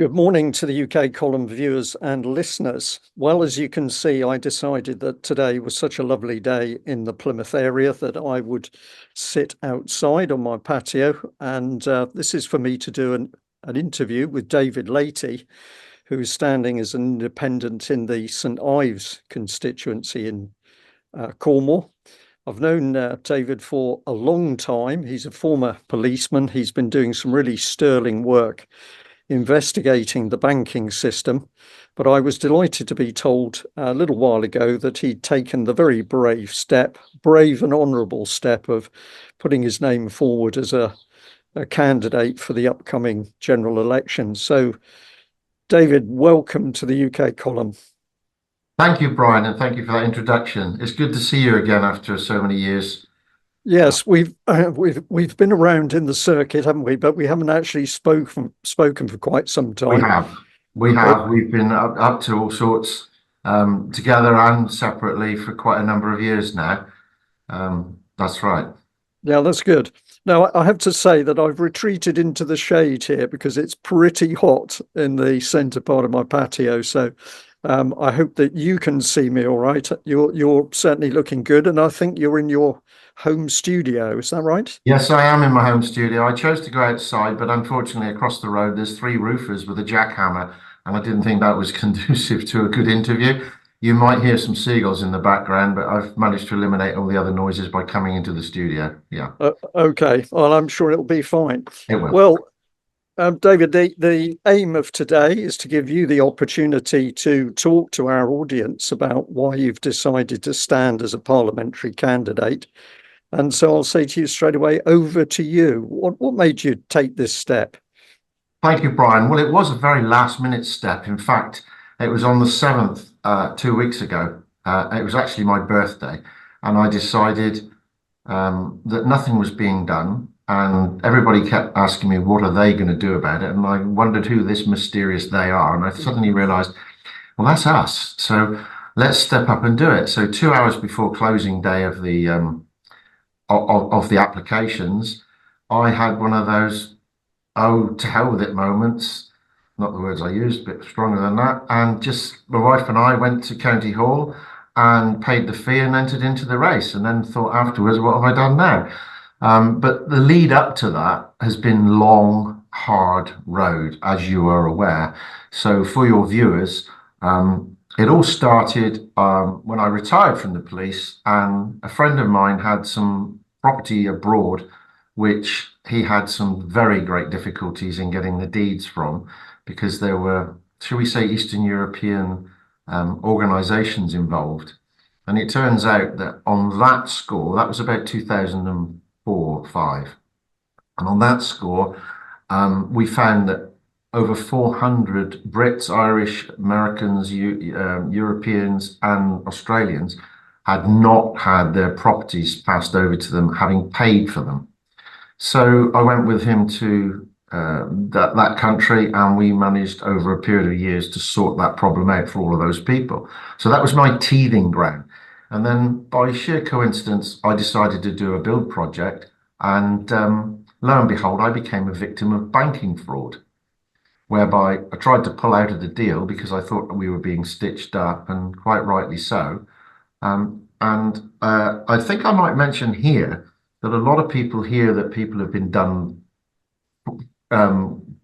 Good morning to the UK column viewers and listeners. Well, as you can see, I decided that today was such a lovely day in the Plymouth area that I would sit outside on my patio. And this is for me to do an interview with David Laity, who is standing as an independent in the St Ives constituency in Cornwall. I've known David for a long time. He's a former policeman. He's been doing some really sterling work investigating the banking system, but I was delighted to be told a little while ago that he'd taken the very brave and honourable step of putting his name forward as a candidate for the upcoming general election. So, David, welcome to the UK column. Thank you, Brian, and thank you for that introduction. It's good to see you again after so many years. Yes, we've been around in the circuit, haven't we? But we haven't actually spoken for quite some time. We've been up to all sorts together and separately for quite a number of years now. That's right. Yeah, that's good. Now, I have to say that I've retreated into the shade here because it's pretty hot in the centre part of my patio. So I hope that you can see me all right. You're certainly looking good, and I think you're in your home studio. Is that right? Yes, I am in my home studio. I chose to go outside, but unfortunately across the road there's three roofers with a jackhammer, and I didn't think that was conducive to a good interview. You might hear some seagulls in the background, but I've managed to eliminate all the other noises by coming into the studio. Yeah, Okay. Well, I'm sure it'll be fine. it will. Well, David, the aim of today is to give you the opportunity to talk to our audience about why you've decided to stand as a parliamentary candidate. And so I'll say to you straight away, over to you. What made you take this step? Thank you, Brian. Well, it was a very last minute step. In fact, it was on the 7th, 2 weeks ago. It was actually my birthday, and I decided that nothing was being done. And everybody kept asking me, what are they going to do about it? And I wondered who this mysterious they are. And I suddenly realized, well, that's us. So let's step up and do it. So 2 hours before closing day of the applications, I had one of those, oh, to hell with it moments. Not the words I used, a bit stronger than that. And just my wife and I went to County Hall and paid the fee and entered into the race, and then thought afterwards, what have I done now? But the lead up to that has been long, hard road, as you are aware. So for your viewers, it all started when I retired from the police, and a friend of mine had some property abroad, which he had some very great difficulties in getting the deeds from, because there were, shall we say, Eastern European organizations involved. And it turns out that on that score, that was about 2004-5. And on that score, we found that over 400 Brits, Irish, Americans, Europeans, and Australians had not had their properties passed over to them, having paid for them. So I went with him to that country, and we managed over a period of years to sort that problem out for all of those people. So that was my teething ground. And then by sheer coincidence, I decided to do a build project, and lo and behold, I became a victim of banking fraud, whereby I tried to pull out of the deal because I thought we were being stitched up, and quite rightly so. I think I might mention here that a lot of people hear that people have been done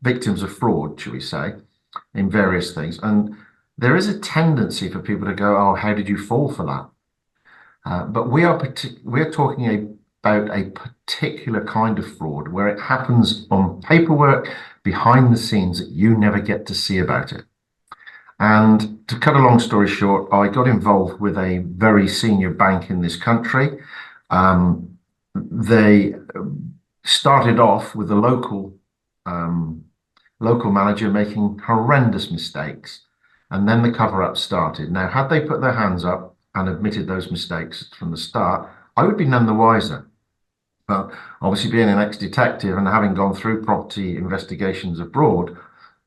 victims of fraud, shall we say, in various things. And there is a tendency for people to go, oh, how did you fall for that? But we are talking about a particular kind of fraud where it happens on paperwork behind the scenes that you never get to see about it. And to cut a long story short, I got involved with a very senior bank in this country. They started off with a local manager making horrendous mistakes, and then the cover-up started. Now, had they put their hands up and admitted those mistakes from the start, I would be none the wiser. But obviously, being an ex-detective and having gone through property investigations abroad,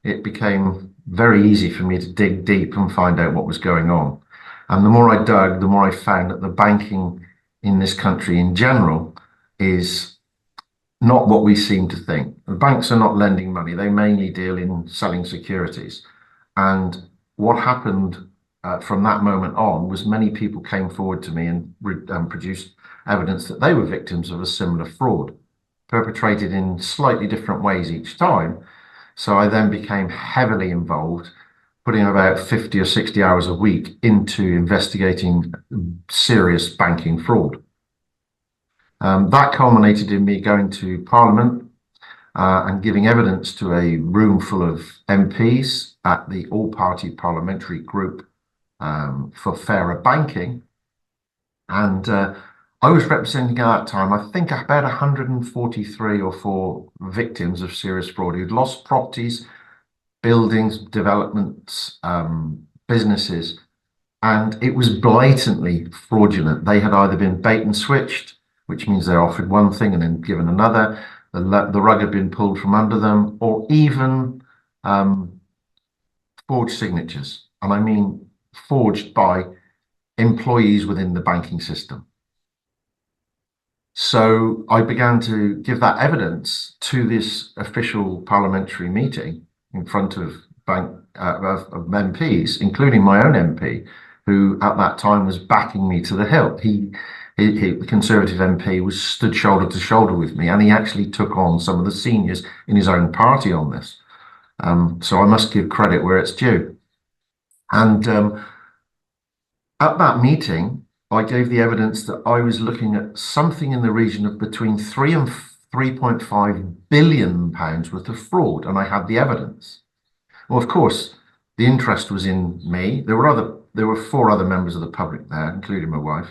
it became very easy for me to dig deep and find out what was going on. And the more I dug, the more I found that the banking in this country in general is not what we seem to think. The banks are not lending money. They mainly deal in selling securities. And what happened from that moment on was many people came forward to me and produced evidence that they were victims of a similar fraud, perpetrated in slightly different ways each time. So I then became heavily involved, putting about 50 or 60 hours a week into investigating serious banking fraud. That culminated in me going to Parliament and giving evidence to a room full of MPs at the all-party parliamentary group for fairer banking. And I was representing at that time, I think, about 143 or 4 victims of serious fraud who'd lost properties, buildings, developments, businesses, and it was blatantly fraudulent. They had either been bait and switched, which means they're offered one thing and then given another. The rug had been pulled from under them, or even forged signatures. And I mean forged by employees within the banking system. So I began to give that evidence to this official parliamentary meeting in front of MPs, including my own MP, who at that time was backing me to the hilt. The Conservative MP was stood shoulder to shoulder with me, and he actually took on some of the seniors in his own party on this. So I must give credit where it's due. And at that meeting, I gave the evidence that I was looking at something in the region of between 3 and 3.5 billion pounds worth of fraud, and I had the evidence. Well, of course, the interest was in me. There were 4 other members of the public there, including my wife,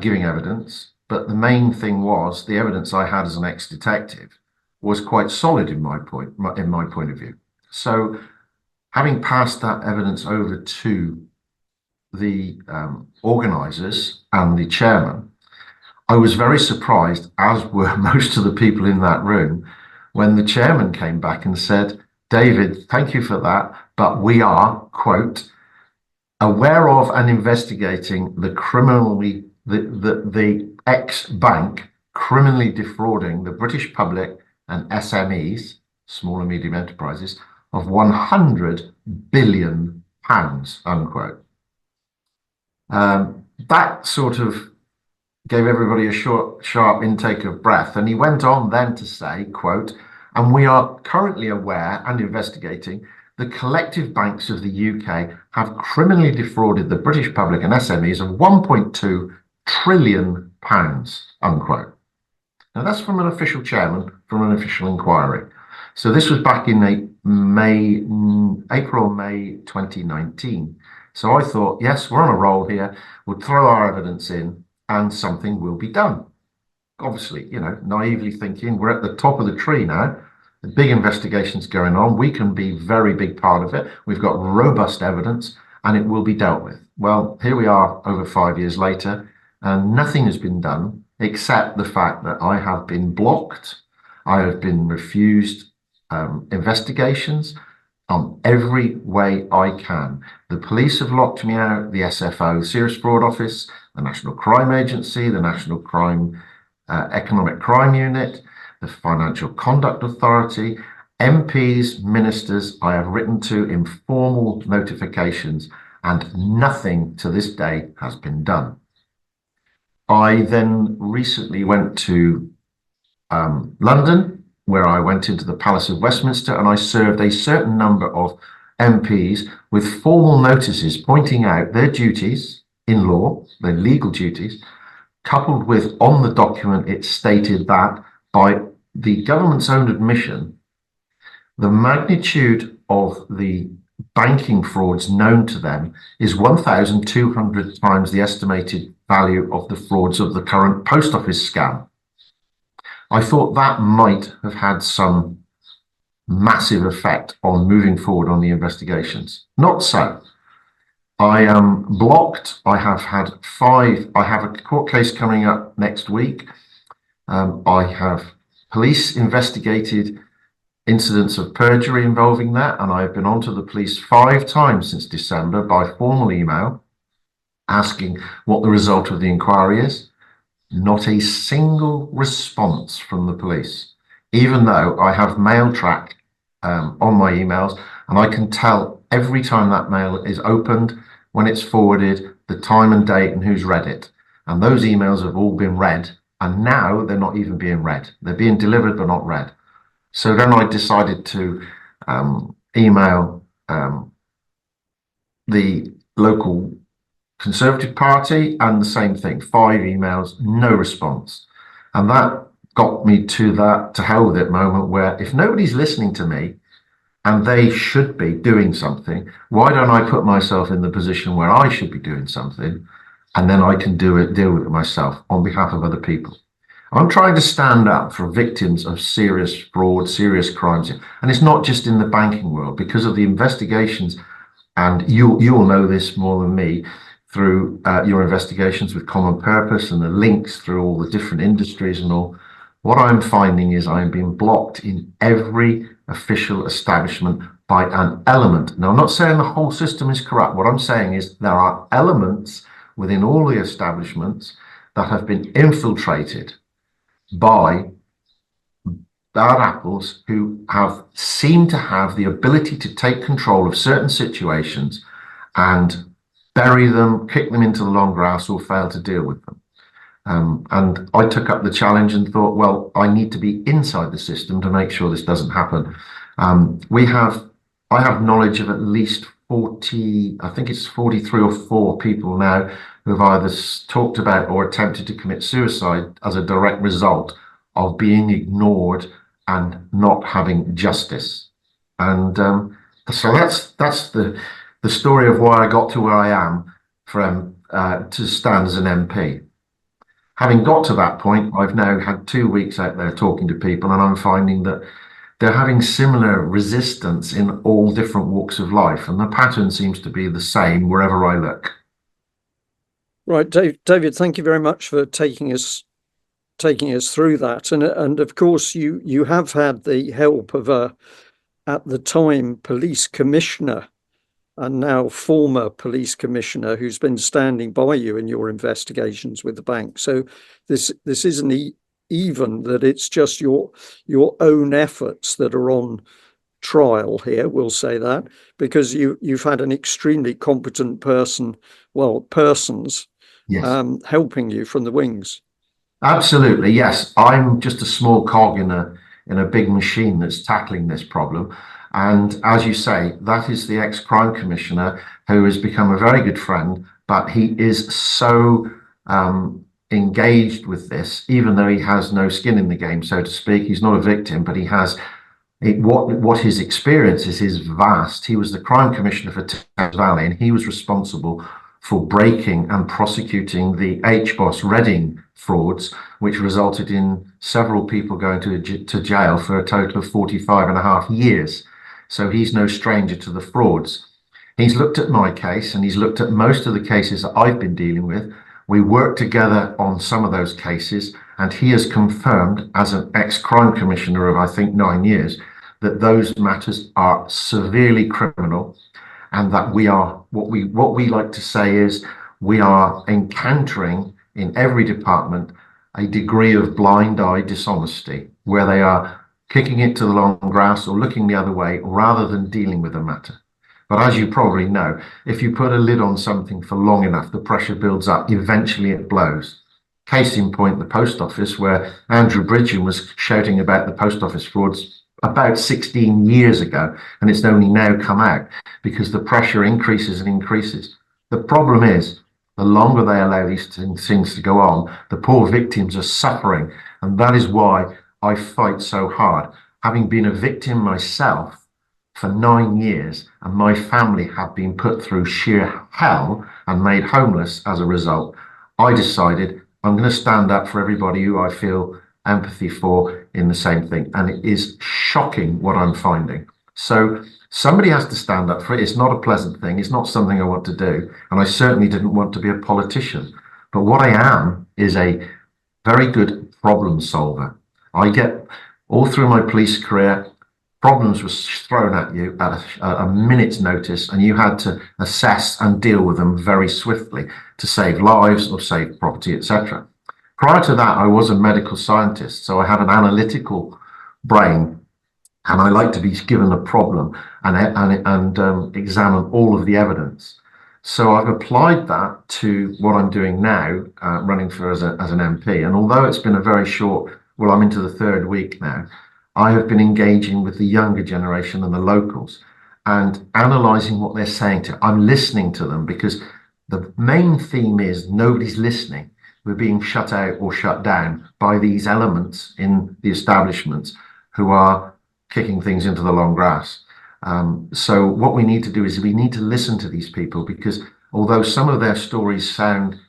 giving evidence. But the main thing was the evidence I had as an ex-detective was quite solid in my point of view. So, having passed that evidence over to the organisers and the chairman, I was very surprised, as were most of the people in that room, when the chairman came back and said, "David, thank you for that, but we are, quote, aware of and investigating the ex-bank criminally defrauding the British public and SMEs, small and medium enterprises, of 100 billion pounds, unquote." That sort of gave everybody a sharp intake of breath. And he went on then to say, quote, "And we are currently aware and investigating the collective banks of the UK have criminally defrauded the British public and SMEs of 1.2 trillion pounds, unquote." Now that's from an official chairman, from an official inquiry. So this was back in April, May 2019. So I thought, yes, we're on a roll here. We'll throw our evidence in and something will be done. Obviously, naively thinking we're at the top of the tree now. The big investigation's going on. We can be a very big part of it. We've got robust evidence and it will be dealt with. Well, here we are over 5 years later and nothing has been done except the fact that I have been blocked. I have been refused investigations on every way I can. The police have locked me out, the SFO, Serious Fraud Office, the National Crime Agency, the National Economic Crime Unit, the Financial Conduct Authority, MPs, ministers I have written to informal notifications, and nothing to this day has been done. I then recently went to London, where I went into the Palace of Westminster and I served a certain number of MPs with formal notices pointing out their duties in law, their legal duties, coupled with on the document it stated that by the government's own admission, the magnitude of the banking frauds known to them is 1,200 times the estimated value of the frauds of the current post office scam. I thought that might have had some massive effect on moving forward on the investigations. Not so. I am blocked. I have had 5. I have a court case coming up next week. I have police investigated incidents of perjury involving that, and I have been on to the police 5 times since December by formal email asking what the result of the inquiry is. Not a single response from the police, even though I have mail track on my emails, and I can tell every time that mail is opened, when it's forwarded, the time and date and who's read it. And those emails have all been read, and now they're not even being read. They're being delivered but not read. So then I decided to email the local Conservative Party, and the same thing, 5 emails, no response. And that got me to that to hell with it moment where if nobody's listening to me and they should be doing something, why don't I put myself in the position where I should be doing something, and then I can deal with it myself on behalf of other people. I'm trying to stand up for victims of serious fraud, serious crimes. And it's not just in the banking world, because of the investigations, and you'll know this more than me, through your investigations with Common Purpose and the links through all the different industries and all. What I'm finding is I'm being blocked in every official establishment by an element. Now, I'm not saying the whole system is corrupt. What I'm saying is there are elements within all the establishments that have been infiltrated by bad apples who have seemed to have the ability to take control of certain situations and bury them, kick them into the long grass, or fail to deal with them. And I took up the challenge and thought, well, I need to be inside the system to make sure this doesn't happen. I have knowledge of at least 40, I think it's 43 or 4 people now who have either talked about or attempted to commit suicide as a direct result of being ignored and not having justice. And so that's the story of why I got to where I am to stand as an MP. Having got to that point, I've now had 2 weeks out there talking to people, and I'm finding that they're having similar resistance in all different walks of life, and the pattern seems to be the same wherever I look. Right, David, thank you very much for taking us through that, and of course you have had the help of at the time police commissioner and now former police commissioner who's been standing by you in your investigations with the bank. So this isn't even that it's just your own efforts that are on trial here, we'll say that, because you've had an extremely competent persons Yes. helping you from the wings. Absolutely, yes. I'm just a small cog in a big machine that's tackling this problem. And as you say, that is the ex-crime commissioner who has become a very good friend, but he is so engaged with this, even though he has no skin in the game, so to speak. He's not a victim, but he has what his experience is vast. He was the crime commissioner for Thames Valley, and he was responsible for breaking and prosecuting the HBOS Reading frauds, which resulted in several people going to jail for a total of 45.5 years. So he's no stranger to the frauds. He's looked at my case, and he's looked at most of the cases that I've been dealing with. We worked together on some of those cases, and he has confirmed, as an ex-crime commissioner of, I think, 9 years, that those matters are severely criminal, and that we are, what we like to say is, we are encountering in every department a degree of blind eye dishonesty, where they are kicking it to the long grass or looking the other way rather than dealing with the matter. But as you probably know, if you put a lid on something for long enough, the pressure builds up, eventually it blows. Case in point, the post office, where Andrew Bridgen was shouting about the post office frauds about 16 years ago, and it's only now come out because the pressure increases and increases. The problem is, the longer they allow these things to go on, the poor victims are suffering, and that is why I fight so hard. Having been a victim myself for 9 years, and my family have been put through sheer hell and made homeless as a result, I decided I'm going to stand up for everybody who I feel empathy for in the same thing. And it is shocking what I'm finding. So somebody has to stand up for it. It's not a pleasant thing. It's not something I want to do. And I certainly didn't want to be a politician. But what I am is a very good problem solver. I get, all through my police career, problems were thrown at you at a minute's notice, and you had to assess and deal with them very swiftly to save lives or save property, etc. Prior to that, I was a medical scientist, so I had an analytical brain, and I like to be given a problem and examine all of the evidence. So I've applied that to what I'm doing now, running for as an MP. And although it's been a very short, well, I'm into the third week now, I have been engaging with the younger generation and the locals and analysing what they're saying to. I'm listening to them because the main theme is nobody's listening. We're being shut out or shut down by these elements in the establishments who are kicking things into the long grass. So what we need to do is we need to listen to these people, because although some of their stories sound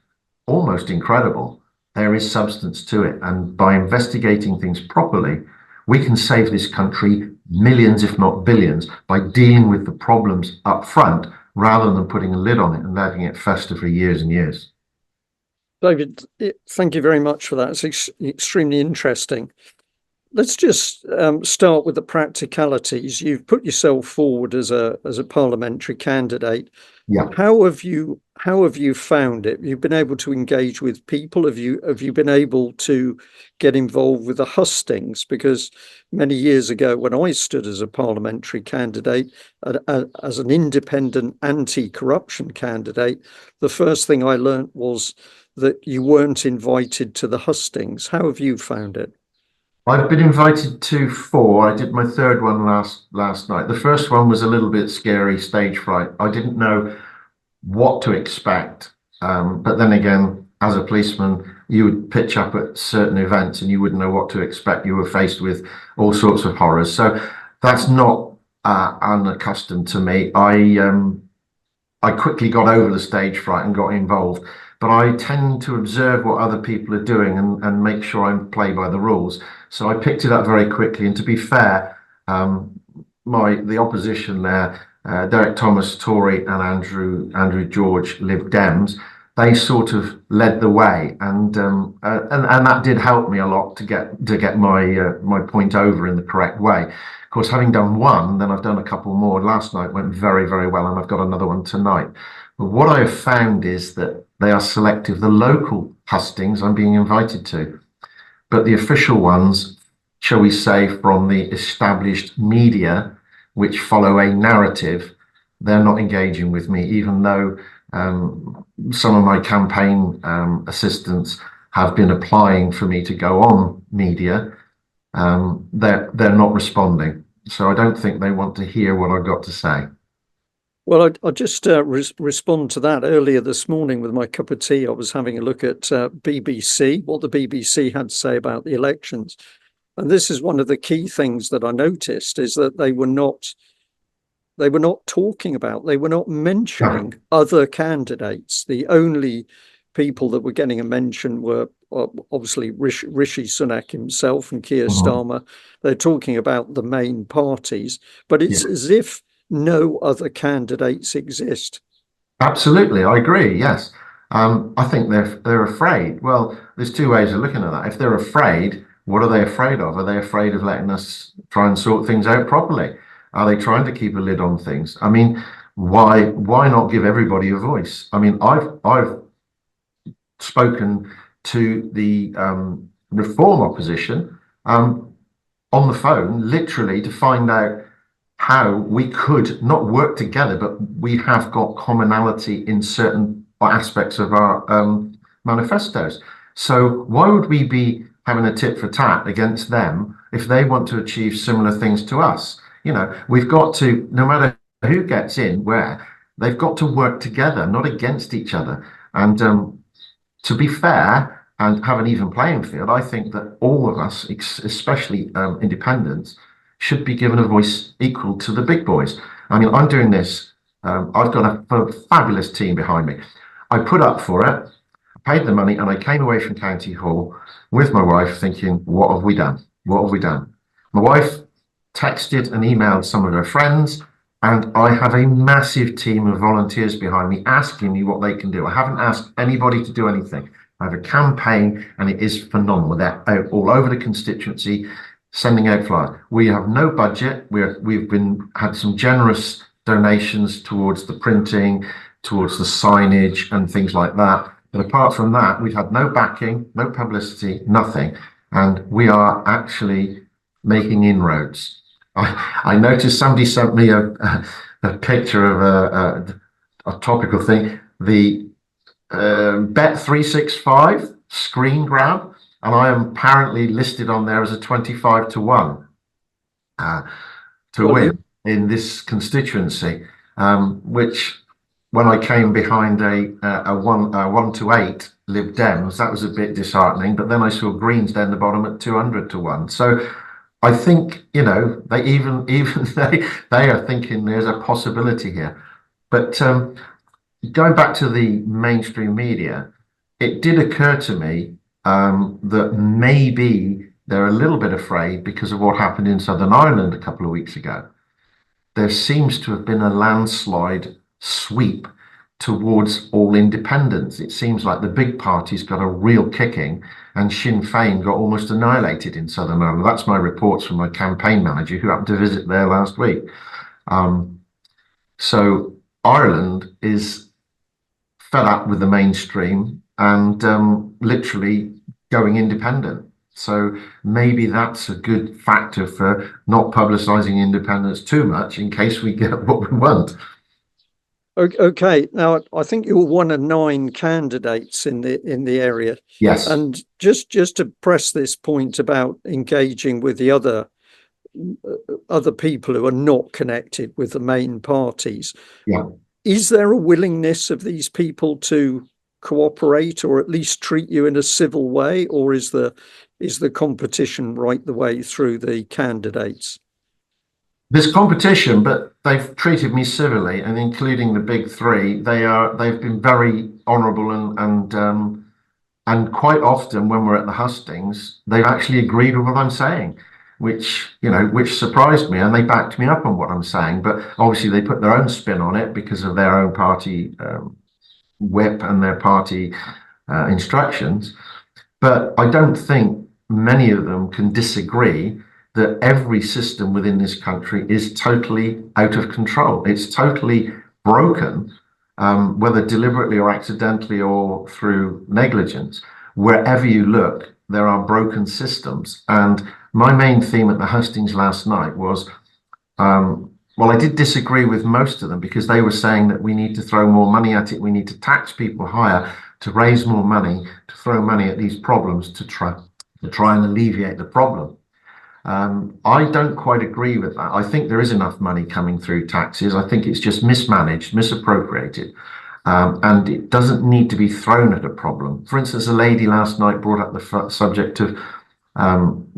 almost incredible, there is substance to it. And by investigating things properly, we can save this country millions, if not billions, by dealing with the problems up front rather than putting a lid on it and letting it fester for years and years. David, thank you very much for that. It's extremely interesting. Let's just start with the practicalities. You've put yourself forward as a parliamentary candidate. Yeah. How have you found it? You've been able to engage with people. Have you been able to get involved with the hustings? Because many years ago, when I stood as a parliamentary candidate, as an independent anti-corruption candidate, the first thing I learned was that you weren't invited to the hustings. How have you found it? I've been invited to 4. I did my third one last night. The first one was a little bit scary, stage fright. I didn't know what to expect. But then again, as a policeman, you would pitch up at certain events and you wouldn't know what to expect. You were faced with all sorts of horrors. So that's not unaccustomed to me. I quickly got over the stage fright and got involved. But I tend to observe what other people are doing and make sure I play by the rules. So I picked it up very quickly. And to be fair, the opposition there, Derek Thomas, Tory, and Andrew George, Lib Dems, they sort of led the way, and that did help me a lot to get my point over in the correct way. Of course, having done one, then I've done a couple more. Last night went very, very well, and I've got another one tonight. But what I have found is that they are selective. The local hustings I'm being invited to, but the official ones, shall we say, from the established media, which follow a narrative, they're not engaging with me, even though some of my campaign assistants have been applying for me to go on media. They're not responding. So I don't think they want to hear what I've got to say. Well, I'll just respond to that. Earlier this morning with my cup of tea, I was having a look at BBC, what the BBC had to say about the elections. And this is one of the key things that I noticed, is that they were not talking about, they were not mentioning other candidates. The only people that were getting a mention were obviously Rishi Sunak himself and Keir Starmer. They're talking about the main parties, but it's as if no other candidates exist. Absolutely, I agree. Yes, I think they're afraid. Well, there's two ways of looking at that. If they're afraid, what are they afraid of? Are they afraid of letting us try and sort things out properly? Are they trying to keep a lid on things? I mean, why not give everybody a voice? I mean, I've spoken to the reform opposition on the phone, literally, to find out how we could not work together, but we have got commonality in certain aspects of our manifestos. So why would we be having a tit for tat against them if they want to achieve similar things to us? You know, we've got to, no matter who gets in where, they've got to work together, not against each other. And to be fair and have an even playing field, I think that all of us, especially independents, should be given a voice equal to the big boys. I mean, I'm doing this. I've got a fabulous team behind me. I put up for it, paid the money, and I came away from County Hall with my wife thinking, what have we done? What have we done? My wife texted and emailed some of her friends, and I have a massive team of volunteers behind me asking me what they can do. I haven't asked anybody to do anything. I have a campaign, and it is phenomenal. They're out all over the constituency, sending out flyers. We have no budget. We've had some generous donations towards the printing, towards the signage and things like that. But apart from that, we've had no backing, no publicity, nothing. And we are actually making inroads. I noticed somebody sent me a picture of a topical thing, the Bet365 screen grab, and I am apparently listed on there as a 25 to 1 to win in this constituency, which when I came behind a 1 to 8 Lib Dems, that was a bit disheartening. But then I saw Greens down the bottom at 200 to 1. So I think, you know, they even they are thinking there's a possibility here. But going back to the mainstream media, it did occur to me that maybe they're a little bit afraid because of what happened in Southern Ireland a couple of weeks ago. There seems to have been a landslide sweep towards all independents. It seems like the big parties got a real kicking, and Sinn Féin got almost annihilated in Southern Ireland. That's my reports from my campaign manager, who happened to visit there last week. So Ireland is fed up with the mainstream and literally going independent. So maybe that's a good factor for not publicising independence too much in case we get what we want. Okay, now I think you're one of 9 candidates in the area. Yes. And just to press this point about engaging with the other people who are not connected with the main parties. Yeah. Is there a willingness of these people to cooperate, or at least treat you in a civil way, or is the competition right the way through the candidates? There's competition, but they've treated me civilly, and including the big 3, they've been very honourable and quite often when we're at the hustings, they've actually agreed with what I'm saying, which surprised me, and they backed me up on what I'm saying. But obviously they put their own spin on it because of their own party whip and their party instructions. But I don't think many of them can disagree that every system within this country is totally out of control. It's totally broken, whether deliberately or accidentally or through negligence. Wherever you look, there are broken systems. And my main theme at the hustings last night was, well, I did disagree with most of them because they were saying that we need to throw more money at it. We need to tax people higher to raise more money, to throw money at these problems to try and alleviate the problem. I don't quite agree with that. I think there is enough money coming through taxes. I think it's just mismanaged, misappropriated, and it doesn't need to be thrown at a problem. For instance, a lady last night brought up the subject of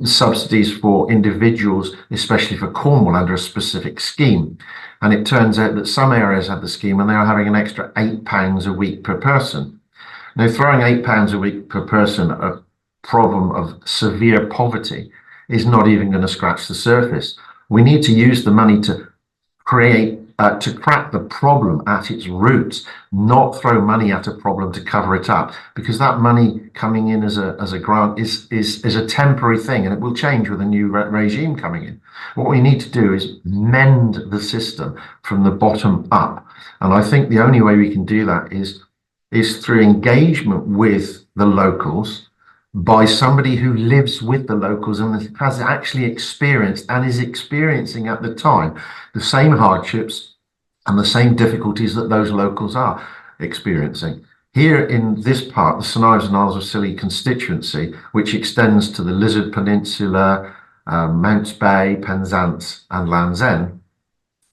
subsidies for individuals, especially for Cornwall, under a specific scheme. And it turns out that some areas had the scheme and they are having an extra £8 a week per person. Now, throwing £8 a week per person at a problem of severe poverty is not even going to scratch the surface. We need to use the money to crack the problem at its roots, not throw money at a problem to cover it up, because that money coming in as a grant is a temporary thing, and it will change with a new regime coming in. What we need to do is mend the system from the bottom up, and I think the only way we can do that is through engagement with the locals, by somebody who lives with the locals and has actually experienced and is experiencing at the time the same hardships and the same difficulties that those locals are experiencing. Here in this part, the St Ives and Isles of Scilly constituency, which extends to the Lizard Peninsula, Mounts Bay, Penzance and Land's End,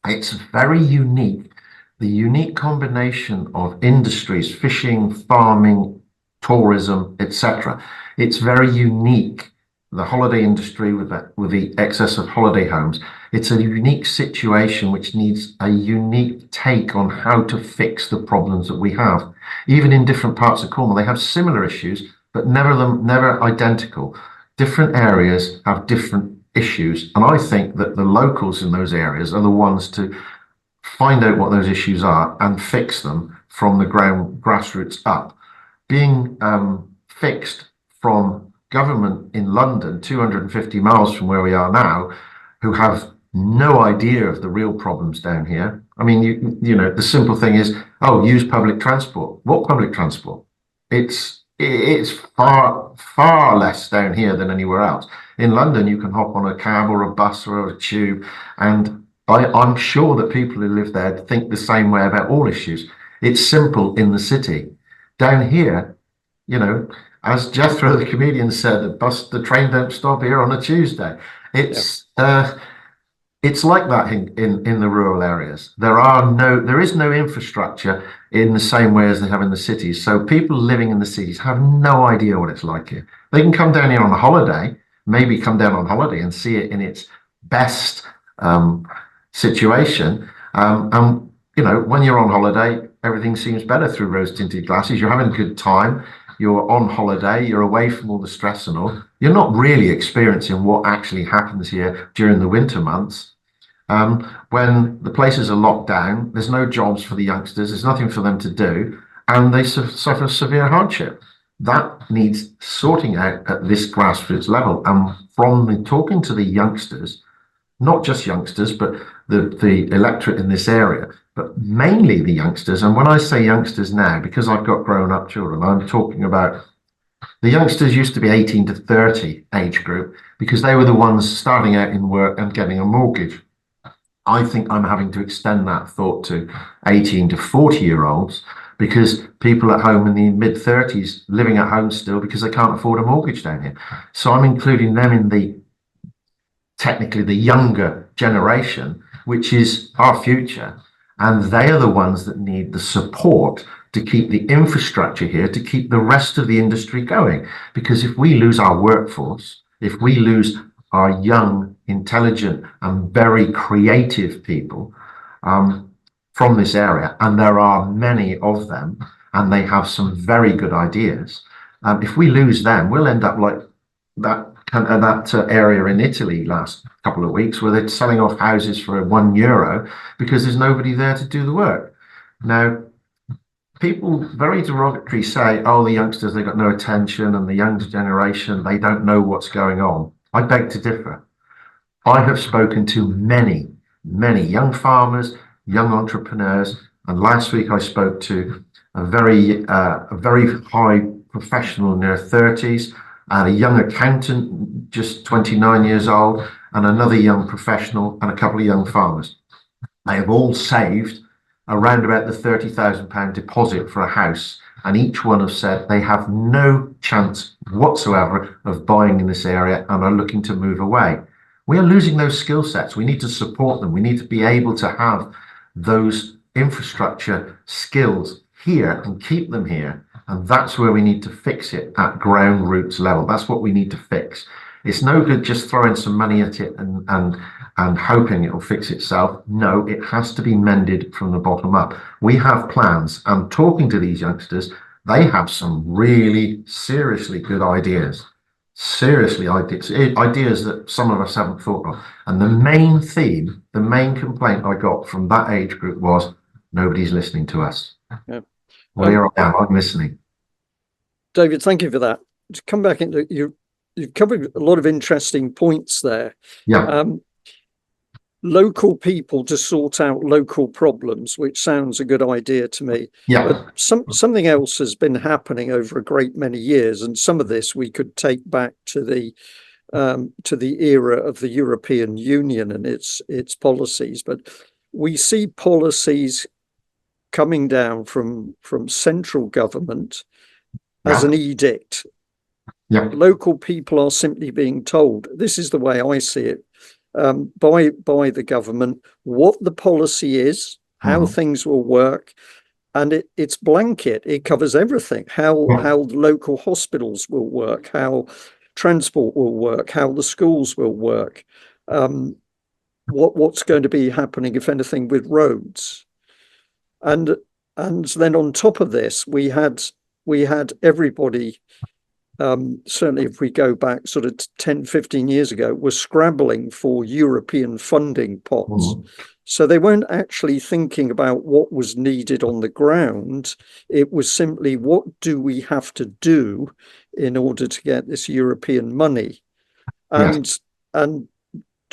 it's very unique. The unique combination of industries, fishing, farming, tourism, etc. It's very unique. The holiday industry with the excess of holiday homes, it's a unique situation which needs a unique take on how to fix the problems that we have. Even in different parts of Cornwall, they have similar issues, but never identical. Different areas have different issues, and I think that the locals in those areas are the ones to find out what those issues are and fix them from the grassroots up. Being fixed from government in London, 250 miles from where we are now, who have no idea of the real problems down here. I mean, you know, the simple thing is, oh, use public transport. What public transport? it's far less down here than anywhere else. In London, you can hop on a cab or a bus or a tube, and I'm sure that people who live there think the same way about all issues. It's simple in the city. Down here, you know, as Jethro the comedian said, the train don't stop here on a Tuesday. It's like that in the rural areas. There is no infrastructure in the same way as they have in the cities. So people living in the cities have no idea what it's like here. They can come down here on a holiday, maybe come down on holiday and see it in its best situation. And when you're on holiday, everything seems better through rose-tinted glasses. You're having a good time. You're on holiday. You're away from all the stress and all. You're not really experiencing what actually happens here during the winter months. When the places are locked down, there's no jobs for the youngsters, there's nothing for them to do, and they suffer severe hardship. That needs sorting out at this grassroots level. And from talking to the youngsters, not just youngsters, but the electorate in this area, but mainly the youngsters. And when I say youngsters now, because I've got grown-up children, I'm talking about the youngsters used to be 18 to 30 age group because they were the ones starting out in work and getting a mortgage. I think I'm having to extend that thought to 18 to 40-year-olds because people at home in the mid-30s living at home still because they can't afford a mortgage down here. So I'm including them in technically the younger generation, which is our future. And they are the ones that need the support to keep the infrastructure here, to keep the rest of the industry going. Because if we lose our workforce, if we lose our young, intelligent, and very creative people from this area, and there are many of them, and they have some very good ideas. If we lose them, we'll end up like that area in Italy last couple of weeks, where they're selling off houses for €1 because there's nobody there to do the work. Now, people very derogatory say, "Oh, the youngsters, they got no attention, and the younger generation, they don't know what's going on." I beg to differ. I have spoken to many, many young farmers, young entrepreneurs, and last week I spoke to a very high professional in their 30s, and a young accountant, just 29 years old, and another young professional, and a couple of young farmers. They have all saved around about the £30,000 deposit for a house, and each one have said they have no chance whatsoever of buying in this area and are looking to move away. We are losing those skill sets. We need to support them. We need to be able to have those infrastructure skills here and keep them here. And that's where we need to fix it at ground roots level. That's what we need to fix. It's no good just throwing some money at it and hoping it'll fix itself. No, it has to be mended from the bottom up. We have plans, and talking to these youngsters, they have some really seriously good ideas. Seriously, ideas that some of us haven't thought of. And the main theme, the main complaint I got from that age group was, nobody's listening to us. Yeah. Well, here I am, I'm listening. David, thank you for that. To come back into you've covered a lot of interesting points there. Yeah. Local people to sort out local problems, which sounds a good idea to me. Yeah. But something else has been happening over a great many years, and some of this we could take back to the era of the European Union and its policies. But we see policies coming down from central government as an edict. Yeah. Local people are simply being told, this is the way I see it, by the government, what the policy is, how things will work, and it's blanket. It covers everything. How local hospitals will work, how transport will work, how the schools will work, what's going to be happening, if anything, with roads, and then on top of this, we had everybody. Certainly if we go back sort of 10, 15 years ago, was scrabbling for European funding pots. So they weren't actually thinking about what was needed on the ground. It was simply, what do we have to do in order to get this European money? And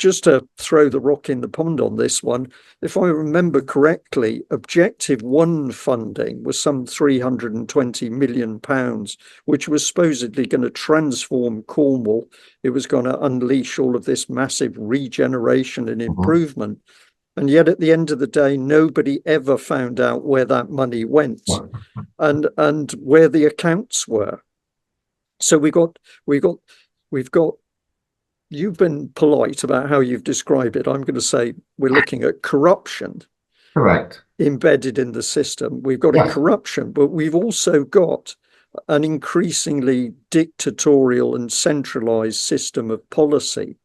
just to throw the rock in the pond on this one, if I remember correctly, Objective 1 funding was some £320 million, which was supposedly going to transform Cornwall. It was going to unleash all of this massive regeneration and improvement. And yet at the end of the day, nobody ever found out where that money went and where the accounts were. So we've got, you've been polite about how you've described it. I'm going to say we're looking at corruption. Correct. Embedded in the system. We've got a corruption, but we've also got an increasingly dictatorial and centralized system of policy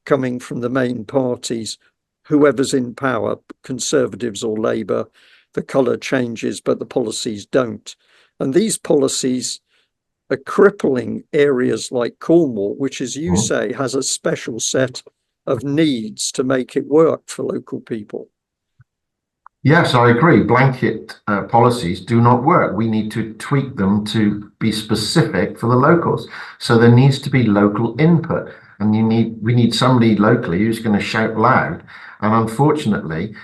coming from the main parties, whoever's in power, Conservatives or Labour. The colour changes, but the policies don't. And these policies are crippling areas like Cornwall, which, as you say, has a special set of needs to make it work for local people. Yes, I agree. Blanket policies do not work. We need to tweak them to be specific for the locals. So there needs to be local input, and we need somebody locally who's going to shout loud. And unfortunately,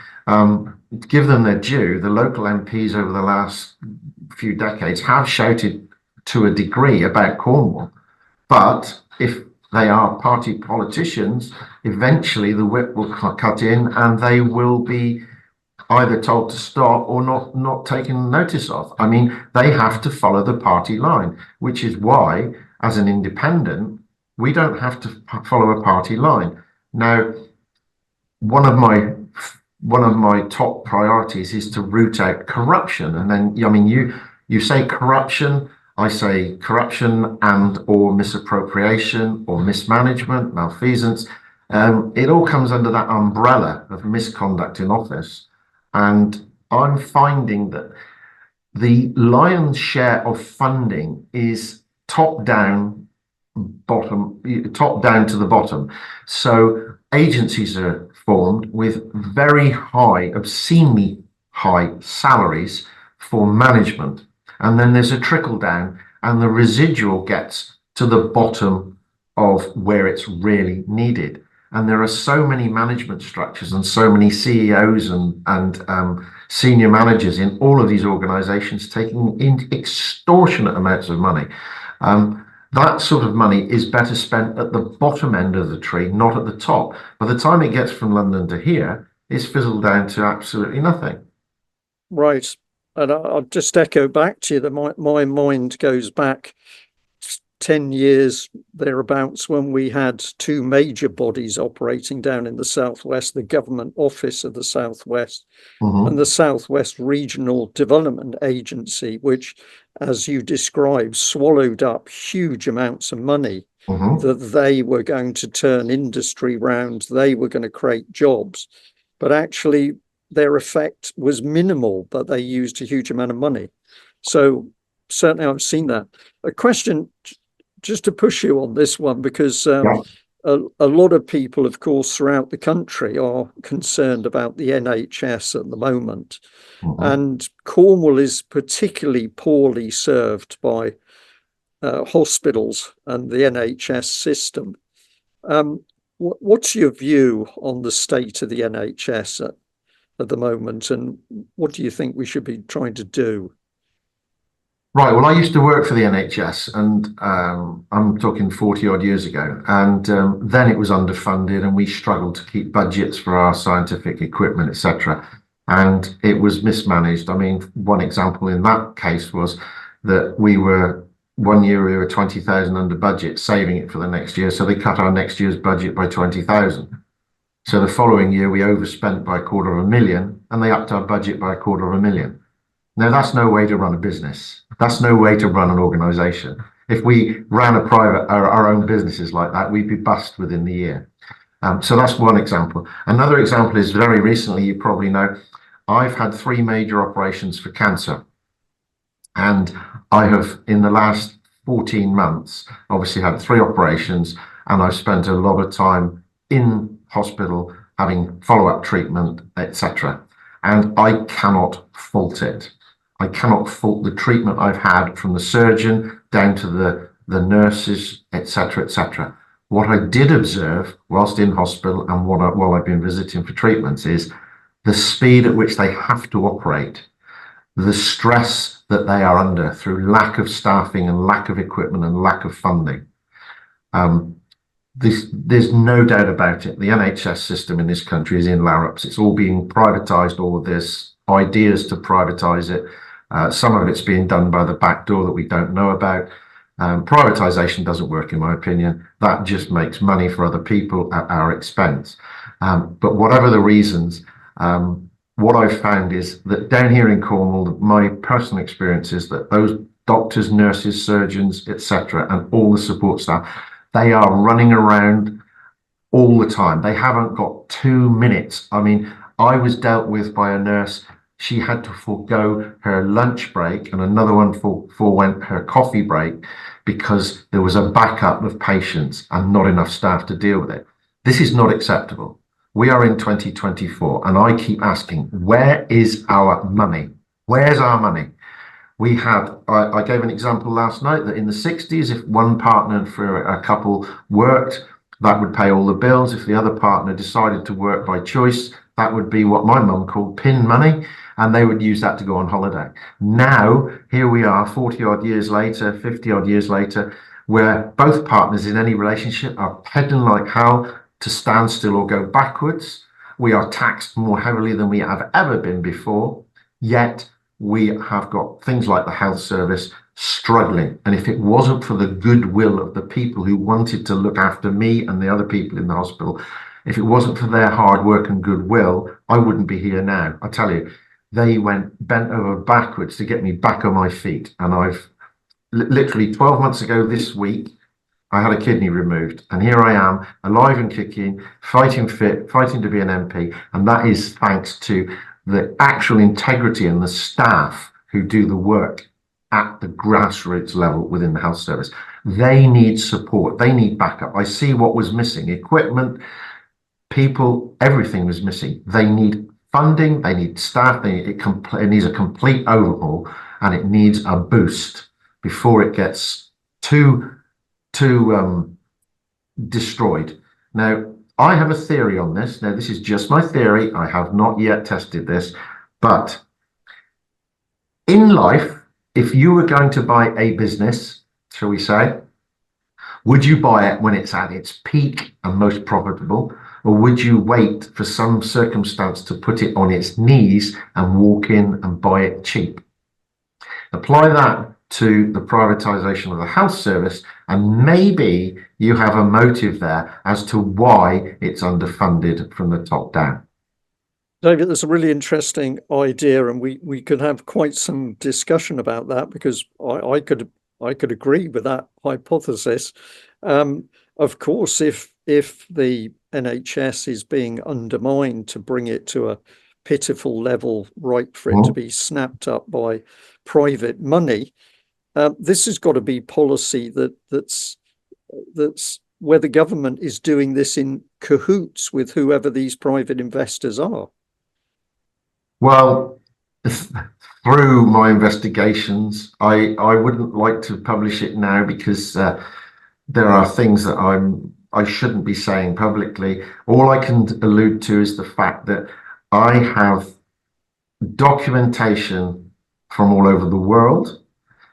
give them their due, the local MPs over the last few decades have shouted to a degree about Cornwall, but if they are party politicians, eventually the whip will cut in and they will be either told to stop or not taken notice of. I mean, they have to follow the party line, which is why, as an independent, we don't have to follow a party line. Now, one of my top priorities is to root out corruption. And then, I mean, you say corruption, I say corruption and or misappropriation or mismanagement, malfeasance. It all comes under that umbrella of misconduct in office. And I'm finding that the lion's share of funding is top down to the bottom. So agencies are formed with very high, obscenely high salaries for management. And then there's a trickle down, and the residual gets to the bottom of where it's really needed. And there are so many management structures and so many CEOs and senior managers in all of these organizations taking in extortionate amounts of money. That sort of money is better spent at the bottom end of the tree, not at the top. By the time it gets from London to here, it's fizzled down to absolutely nothing. Right. And I'll just echo back to you that my mind goes back 10 years thereabouts when we had two major bodies operating down in the Southwest, the Government Office of the Southwest and the Southwest Regional Development Agency, which, as you described, swallowed up huge amounts of money that they were going to turn industry round, they were going to create jobs. But actually, their effect was minimal, but they used a huge amount of money. So certainly I've seen that. A question just to push you on this one, because a lot of people, of course, throughout the country are concerned about the NHS at the moment. And Cornwall is particularly poorly served by hospitals and the NHS system. What's your view on the state of the NHS at the moment, and what do you think we should be trying to do? Right. Well, I used to work for the NHS, and I'm talking 40 odd years ago. And then it was underfunded, and we struggled to keep budgets for our scientific equipment, etc. And it was mismanaged. I mean, one example in that case was that one year we were 20,000 under budget, saving it for the next year. So they cut our next year's budget by 20,000. So the following year we overspent by $250,000, and they upped our budget by $250,000. Now, that's no way to run a business. That's no way to run an organization. If we ran our own businesses like that, we'd be bust within the year. So that's one example. Another example is very recently, you probably know, I've had 3 major operations for cancer. And I have, in the last 14 months, obviously had 3 operations, and I've spent a lot of time in hospital having follow-up treatment, etc. And I cannot fault it. I cannot fault the treatment I've had, from the surgeon down to the nurses, etc., etc. What I did observe whilst in hospital and while I've been visiting for treatments is the speed at which they have to operate, the stress that they are under through lack of staffing and lack of equipment and lack of funding. There's no doubt about it. The NHS system in this country is in larrups. It's all being privatised, all of this, ideas to privatise it. Some of it's being done by the back door that we don't know about. Privatisation doesn't work, in my opinion. That just makes money for other people at our expense. But whatever the reasons, what I've found is that down here in Cornwall, my personal experience is that those doctors, nurses, surgeons, etc., and all the support staff, they are running around all the time. They haven't got 2 minutes. I mean, I was dealt with by a nurse. She had to forego her lunch break and another one forewent her coffee break because there was a backup of patients and not enough staff to deal with it. This is not acceptable. We are in 2024, and I keep asking, where is our money? Where's our money? We have, I gave an example last night that in the 60s, if one partner for a couple worked, that would pay all the bills. If the other partner decided to work by choice, that would be what my mum called pin money, and they would use that to go on holiday. Now, here we are 40 odd years later, 50 odd years later, where both partners in any relationship are pedaling like hell to stand still or go backwards. We are taxed more heavily than we have ever been before, yet we have got things like the health service struggling. And if it wasn't for the goodwill of the people who wanted to look after me and the other people in the hospital, if it wasn't for their hard work and goodwill, I wouldn't be here now. I tell you, they bent over backwards to get me back on my feet. And I've literally 12 months ago this week, I had a kidney removed, and here I am, alive and kicking, fighting fit, fighting to be an MP, and that is thanks to the actual integrity and the staff who do the work at the grassroots level within the health service. They need support. They need backup. I see what was missing. Equipment, people, everything was missing. They need funding. They need staff. It needs a complete overhaul, and it needs a boost before it gets too destroyed. Now, I have a theory on this. Now, this is just my theory. I have not yet tested this, but in life, if you were going to buy a business, shall we say, would you buy it when it's at its peak and most profitable, or would you wait for some circumstance to put it on its knees and walk in and buy it cheap? Apply that to the privatization of the health service, and maybe you have a motive there as to why it's underfunded from the top down. David, that's a really interesting idea, and we could have quite some discussion about that, because I could agree with that hypothesis. Of course, if the NHS is being undermined to bring it to a pitiful level, ripe for it to be snapped up by private money, this has got to be policy that's where the government is doing this in cahoots with whoever these private investors are. Well, through my investigations, I wouldn't like to publish it now because there are things that I shouldn't be saying publicly. All I can allude to is the fact that I have documentation from all over the world,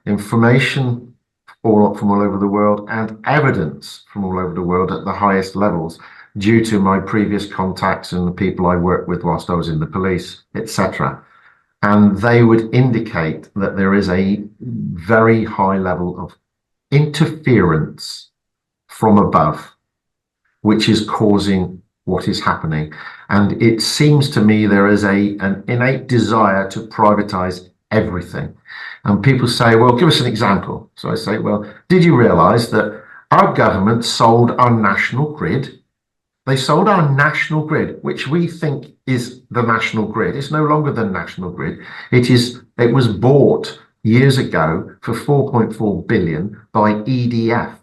information from all over the world, and evidence from all over the world at the highest levels, due to my previous contacts and the people I worked with whilst I was in the police, etc. And they would indicate that there is a very high level of interference from above, which is causing what is happening. And it seems to me there is an innate desire to privatize everything. And people say, well, give us an example. So I say, well, did you realize that our government sold our national grid? They sold our national grid, which we think is the national grid. It's no longer the national grid. It was bought years ago for 4.4 billion by EDF,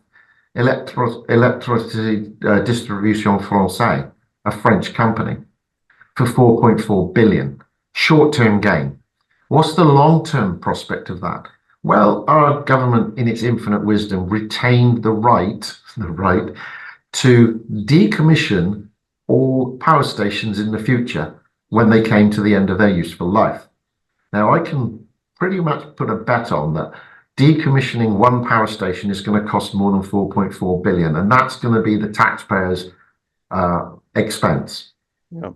Electricité Distribution Française, a French company, for 4.4 billion. Short-term gain. What's the long-term prospect of that? Well, our government, in its infinite wisdom, retained the right to decommission all power stations in the future when they came to the end of their useful life. Now, I can pretty much put a bet on that decommissioning one power station is going to cost more than 4.4 billion, and that's going to be the taxpayers' expense. Yeah.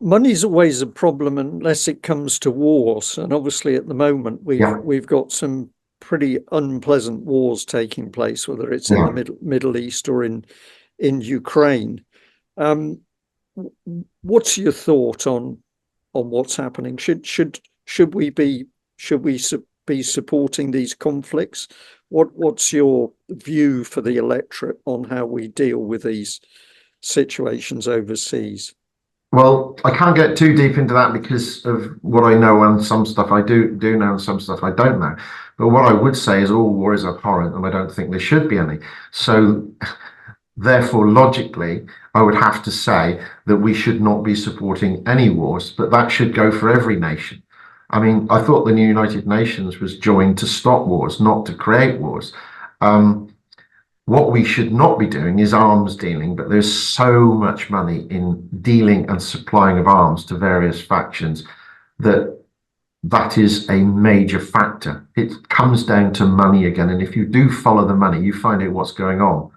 Money's always a problem unless it comes to wars, and obviously at the moment we've got some pretty unpleasant wars taking place, whether it's in the Middle East or in Ukraine. What's your thought on what's happening? Should we be supporting these conflicts? What's your view for the electorate on how we deal with these situations overseas? Well, I can't get too deep into that because of what I know, and some stuff I do know and some stuff I don't know. But what I would say is all war is abhorrent, and I don't think there should be any. So therefore, logically, I would have to say that we should not be supporting any wars, but that should go for every nation. I mean, I thought the United Nations was joined to stop wars, not to create wars. What we should not be doing is arms dealing, but there's so much money in dealing and supplying of arms to various factions that is a major factor. It comes down to money again, and if you do follow the money, you find out what's going on.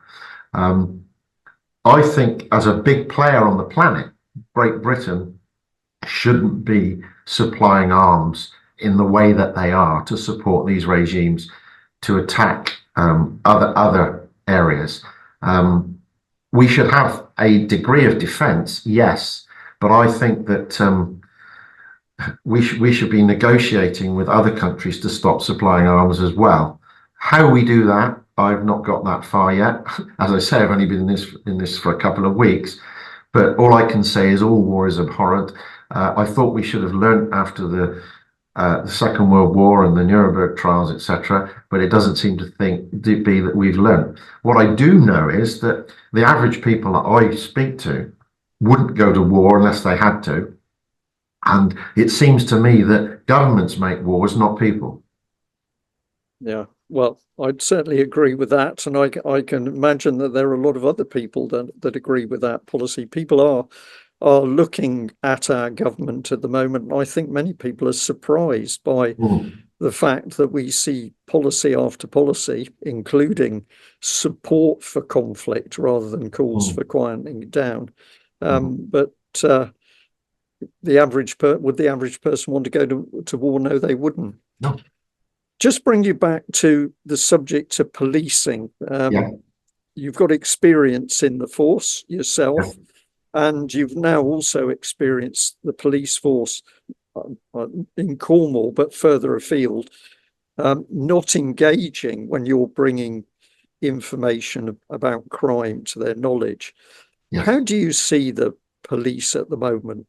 I think as a big player on the planet, Great Britain shouldn't be supplying arms in the way that they are to support these regimes to attack other areas. We should have a degree of defense, yes, but I think that we should be negotiating with other countries to stop supplying arms as well. How we do that, I've not got that far yet. As I say, I've only been in this for a couple of weeks, but all I can say is all war is abhorrent. I thought we should have learned after the Second World War and the Nuremberg trials, etc., but it doesn't seem to be that we've learned. What I do know is that the average people that I speak to wouldn't go to war unless they had to, and it seems to me that governments make wars, not people. Yeah, well, I'd certainly agree with that, and I can imagine that there are a lot of other people that agree with that policy. People are looking at our government at the moment. I think many people are surprised by the fact that we see policy after policy, including support for conflict rather than calls for quieting it down. But the average would the average person want to go to war? No, they wouldn't. No. Just bring you back to the subject of policing. You've got experience in the force yourself. Yeah. And you've now also experienced the police force in Cornwall, but further afield, not engaging when you're bringing information about crime to their knowledge. Yes. How do you see the police at the moment?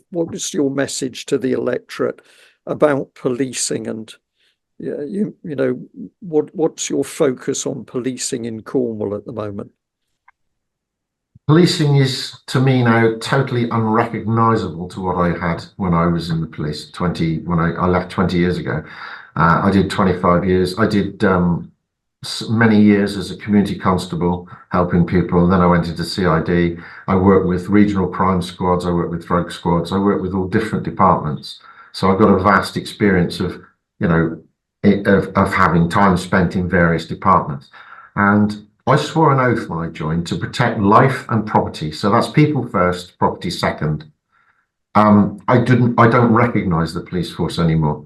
What is your message to the electorate about policing? And you know, what's your focus on policing in Cornwall at the moment? Policing is, to me now, totally unrecognisable to what I had when I was in the police. When I left 20 years ago, I did 25 years. I did many years as a community constable, helping people. And then I went into CID. I worked with regional crime squads. I worked with drug squads. I worked with all different departments. So I've got a vast experience of, of having time spent in various departments. And I swore an oath when I joined to protect life and property. So that's people first, property second. I don't recognise the police force anymore.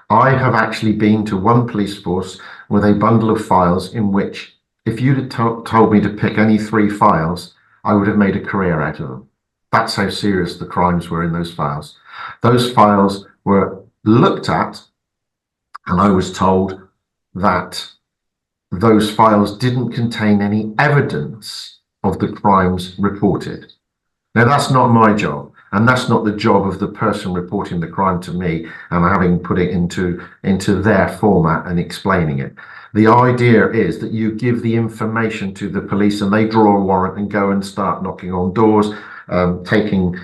I have actually been to one police force with a bundle of files in which, if you'd have told me to pick any 3 files, I would have made a career out of them. That's how serious the crimes were in those files. Those files were looked at, and I was told that those files didn't contain any evidence of the crimes reported. Now, that's not my job, and that's not the job of the person reporting the crime to me and having put it into their format and explaining it. The idea is that you give the information to the police and they draw a warrant and go and start knocking on doors, taking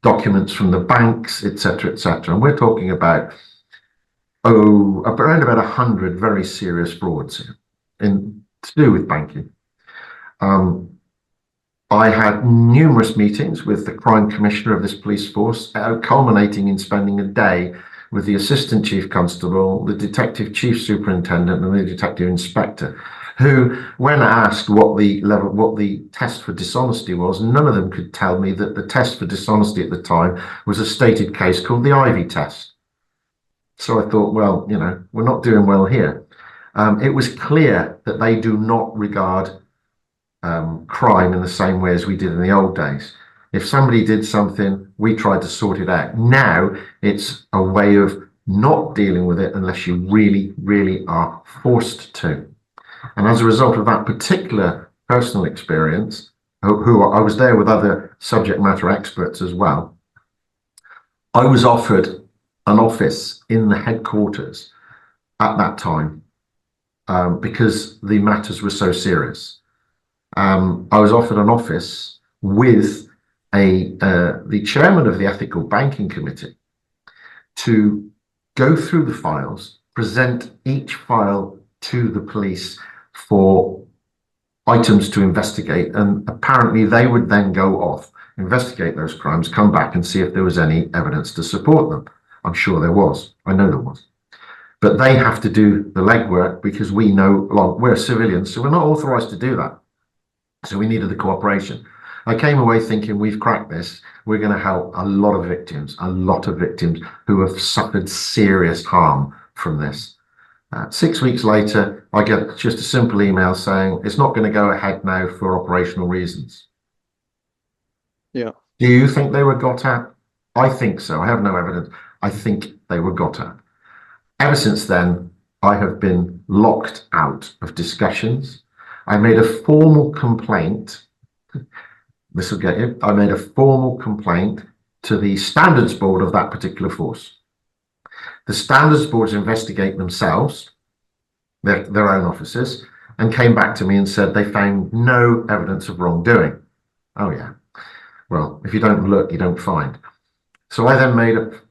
documents from the banks, etc., etc. And we're talking about around about 100 very serious frauds here to do with banking. I had numerous meetings with the crime commissioner of this police force, culminating in spending a day with the assistant chief constable, the detective chief superintendent, and the detective inspector, who, when asked what the test for dishonesty was, none of them could tell me that the test for dishonesty at the time was a stated case called the Ivy test. So I thought, well, we're not doing well here. It was clear that they do not regard crime in the same way as we did in the old days. If somebody did something, we tried to sort it out. Now it's a way of not dealing with it unless you really, really are forced to. And as a result of that particular personal experience, who I was there with other subject matter experts as well, I was offered an office in the headquarters at that time because the matters were so serious. I was offered an office with the chairman of the Ethical Banking Committee to go through the files, present each file to the police for items to investigate, and apparently they would then go off, investigate those crimes, come back and see if there was any evidence to support them. I'm sure there was. I know there was. But they have to do the legwork because we're civilians, so we're not authorized to do that. So we needed the cooperation. I came away thinking, we've cracked this. We're going to help a lot of victims who have suffered serious harm from this. 6 weeks later, I get just a simple email saying it's not going to go ahead now for operational reasons. Yeah. Do you think they were got at? I think so. I have no evidence. I think they were got at. Ever since then, I have been locked out of discussions. I made a formal complaint. This will get you. I made a formal complaint to the standards board of that particular force. The standards boards investigate themselves, their own officers, and came back to me and said they found no evidence of wrongdoing. Oh, yeah. Well, if you don't look, you don't find. So I then made a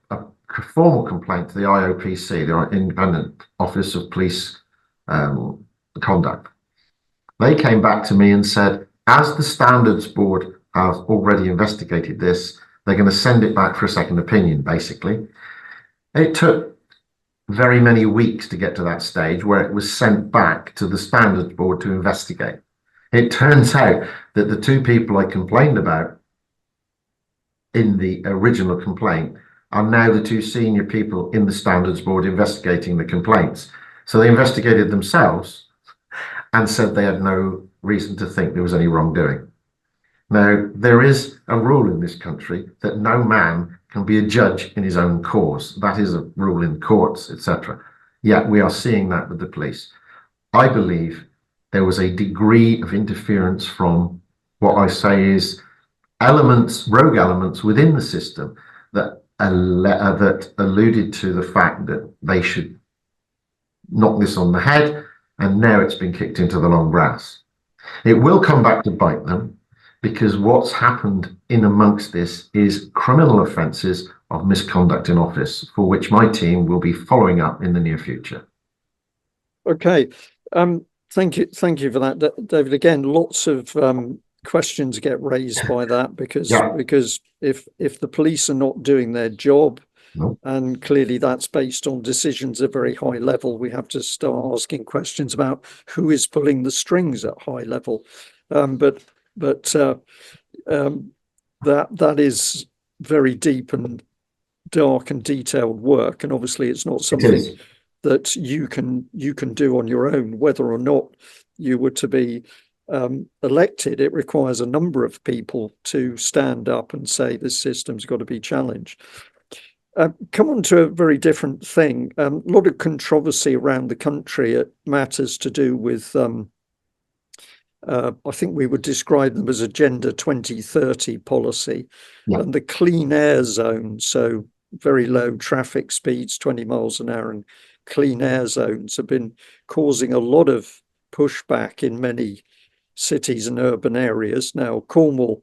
formal complaint to the IOPC, the Independent Office of Police Conduct. They came back to me and said, as the standards board have already investigated this, they're going to send it back for a second opinion, basically. It took very many weeks to get to that stage where it was sent back to the standards board to investigate. It turns out that the two people I complained about in the original complaint are now the two senior people in the standards board investigating the complaints. So they investigated themselves and said they had no reason to think there was any wrongdoing. Now, there is a rule in this country that no man can be a judge in his own cause. That is a rule in courts, etc. Yet we are seeing that with the police. I believe there was a degree of interference from what I say is rogue elements within the system that alluded to the fact that they should knock this on the head, and now it's been kicked into the long grass. It will come back to bite them, because what's happened in amongst this is criminal offences of misconduct in office, for which my team will be following up in the near future. Okay. Thank you for that, David. Again, lots of questions get raised by that because if the police are not doing their job, and clearly that's based on decisions at very high level, we have to start asking questions about who is pulling the strings at high level. But that is very deep and dark and detailed work, and obviously it's not something that you can do on your own. Whether or not you were to be elected, it requires a number of people to stand up and say this system's got to be challenged. Come on to a very different thing. A lot of controversy around the country at matters to do with I think we would describe them as Agenda 2030 policy, and the clean air zone, so very low traffic speeds, 20 miles an hour, and clean air zones have been causing a lot of pushback in many cities and urban areas. Now, Cornwall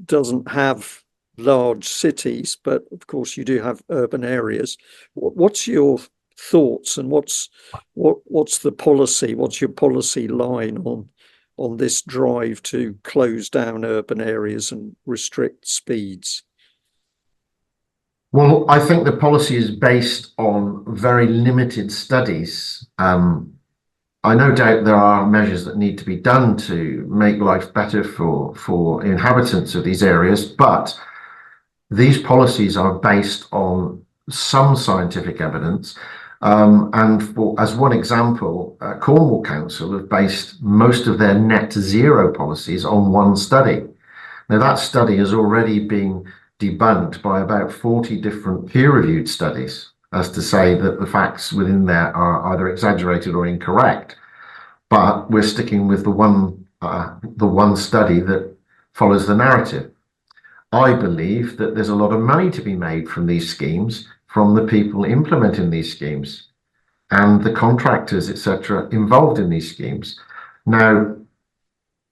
doesn't have large cities, but of course you do have urban areas. What's your thoughts, and what's the policy? What's your policy line on on this drive to close down urban areas and restrict speeds? Well, I think the policy is based on very limited studies. I no doubt there are measures that need to be done to make life better for inhabitants of these areas, but these policies are based on some scientific evidence. As one example, Cornwall Council have based most of their net zero policies on one study. Now, that study has already been debunked by about 40 different peer-reviewed studies, as to say that the facts within there are either exaggerated or incorrect. But we're sticking with the one study that follows the narrative. I believe that there's a lot of money to be made from these schemes, from the people implementing these schemes and the contractors, etc., involved in these schemes. Now,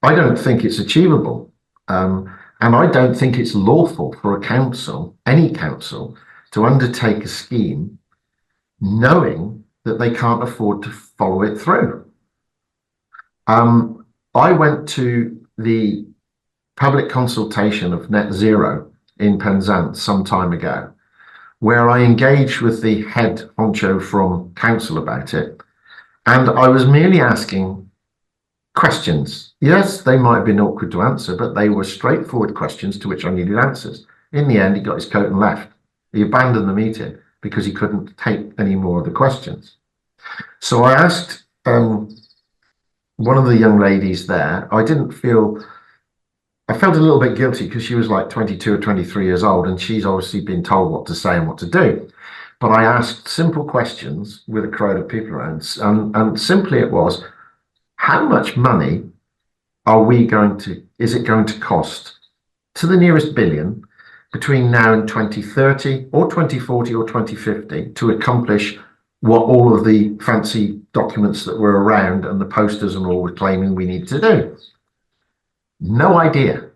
I don't think it's achievable. And I don't think it's lawful for a council, any council, to undertake a scheme knowing that they can't afford to follow it through. I went to the public consultation of net zero in Penzance some time ago, where I engaged with the head honcho from council about it. And I was merely asking questions. Yes, they might have been awkward to answer, but they were straightforward questions to which I needed answers. In the end, he got his coat and left. He abandoned the meeting because he couldn't take any more of the questions. So I asked one of the young ladies there. I felt a little bit guilty because she was like 22 or 23 years old, and she's obviously been told what to say and what to do. But I asked simple questions with a crowd of people around, and simply it was, how much money is it going to cost to the nearest billion between now and 2030 or 2040 or 2050 to accomplish what all of the fancy documents that were around and the posters and all were claiming we need to do? No idea.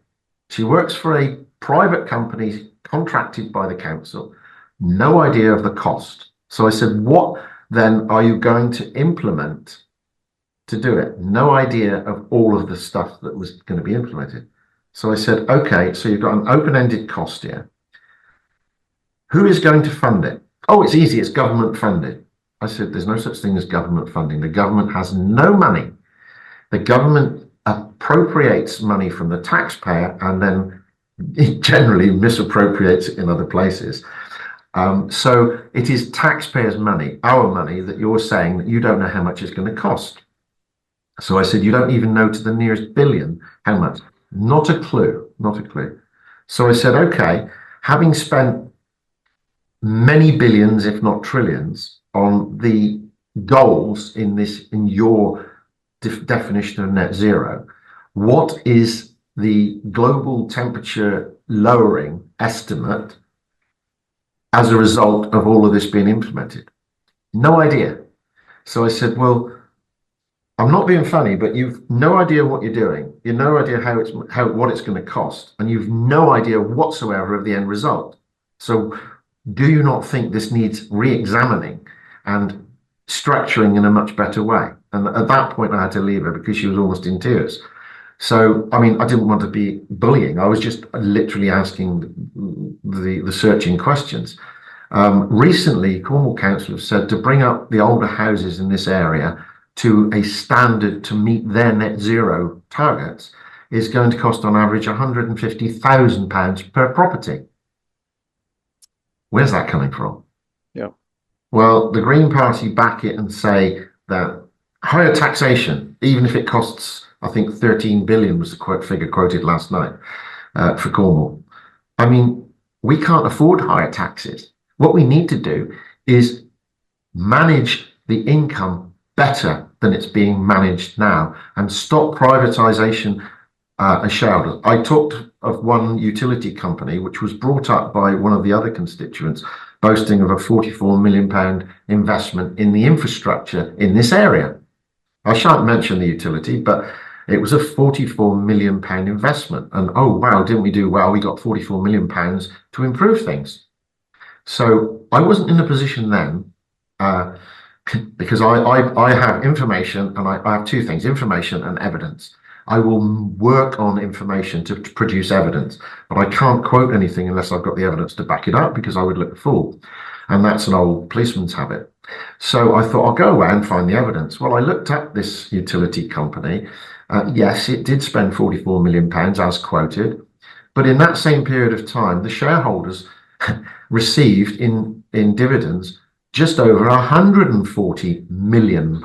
She works for a private company contracted by the council. No idea of the cost. So I said, what then are you going to implement to do it? No idea of all of the stuff that was going to be implemented. So I said, okay, so you've got an open-ended cost here. Who is going to fund it? Oh, it's easy, it's government funded. I said, there's no such thing as government funding. The government has no money. The government appropriates money from the taxpayer and then it generally misappropriates it in other places. So it is taxpayers' money, our money, that you're saying that you don't know how much it's going to cost. So I said, you don't even know to the nearest billion how much? Not a clue, not a clue. So I said, okay, having spent many billions, if not trillions, on the goals in your definition of net zero, what is the global temperature lowering estimate as a result of all of this being implemented? No idea. So I said, well, I'm not being funny, but you've no idea what you're doing. You've no idea what it's going to cost, and you've no idea whatsoever of the end result. So do you not think this needs re-examining and structuring in a much better way? And at that point, I had to leave her because she was almost in tears. So, I mean, I didn't want to be bullying. I was just literally asking the searching questions. Recently, Cornwall Council have said to bring up the older houses in this area to a standard to meet their net zero targets is going to cost on average £150,000 per property. Where's that coming from? Yeah. Well, the Green Party back it and say that higher taxation, even if it costs, I think 13 billion was the figure quoted last night for Cornwall. I mean, we can't afford higher taxes. What we need to do is manage the income better than it's being managed now and stop privatization as shouted. I talked of one utility company which was brought up by one of the other constituents boasting of a £44 million investment in the infrastructure in this area. I shan't mention the utility, but it was a £44 million investment. And oh, wow, didn't we do well? We got £44 million to improve things. So I wasn't in a position then because I have information, and I have two things, information and evidence. I will work on information to produce evidence, but I can't quote anything unless I've got the evidence to back it up, because I would look a fool. And that's an old policeman's habit. So I thought I'll go away and find the evidence. Well, I looked up this utility company. Yes, it did spend £44 million as quoted, but in that same period of time, the shareholders received in dividends just over £140 million.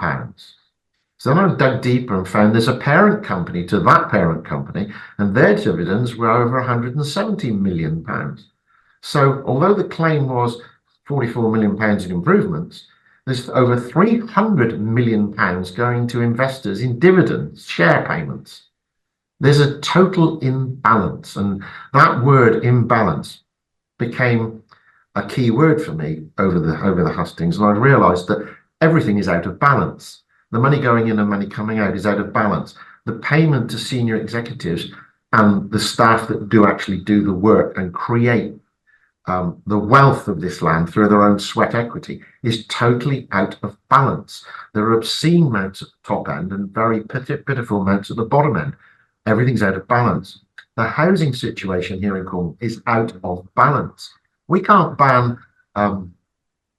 So then I dug deeper and found there's a parent company to that parent company, and their dividends were over £170 million. So although the claim was £44 million in improvements, there's over £300 million going to investors in dividends, share payments. There's a total imbalance, and that word imbalance became a key word for me over the hustings, and I've realised that everything is out of balance. The money going in and money coming out is out of balance. The payment to senior executives and the staff that do actually do the work and create the wealth of this land through their own sweat equity is totally out of balance. There are obscene amounts at the top end and very pitiful amounts at the bottom end. Everything's out of balance. The housing situation here in Cornwall is out of balance. We can't ban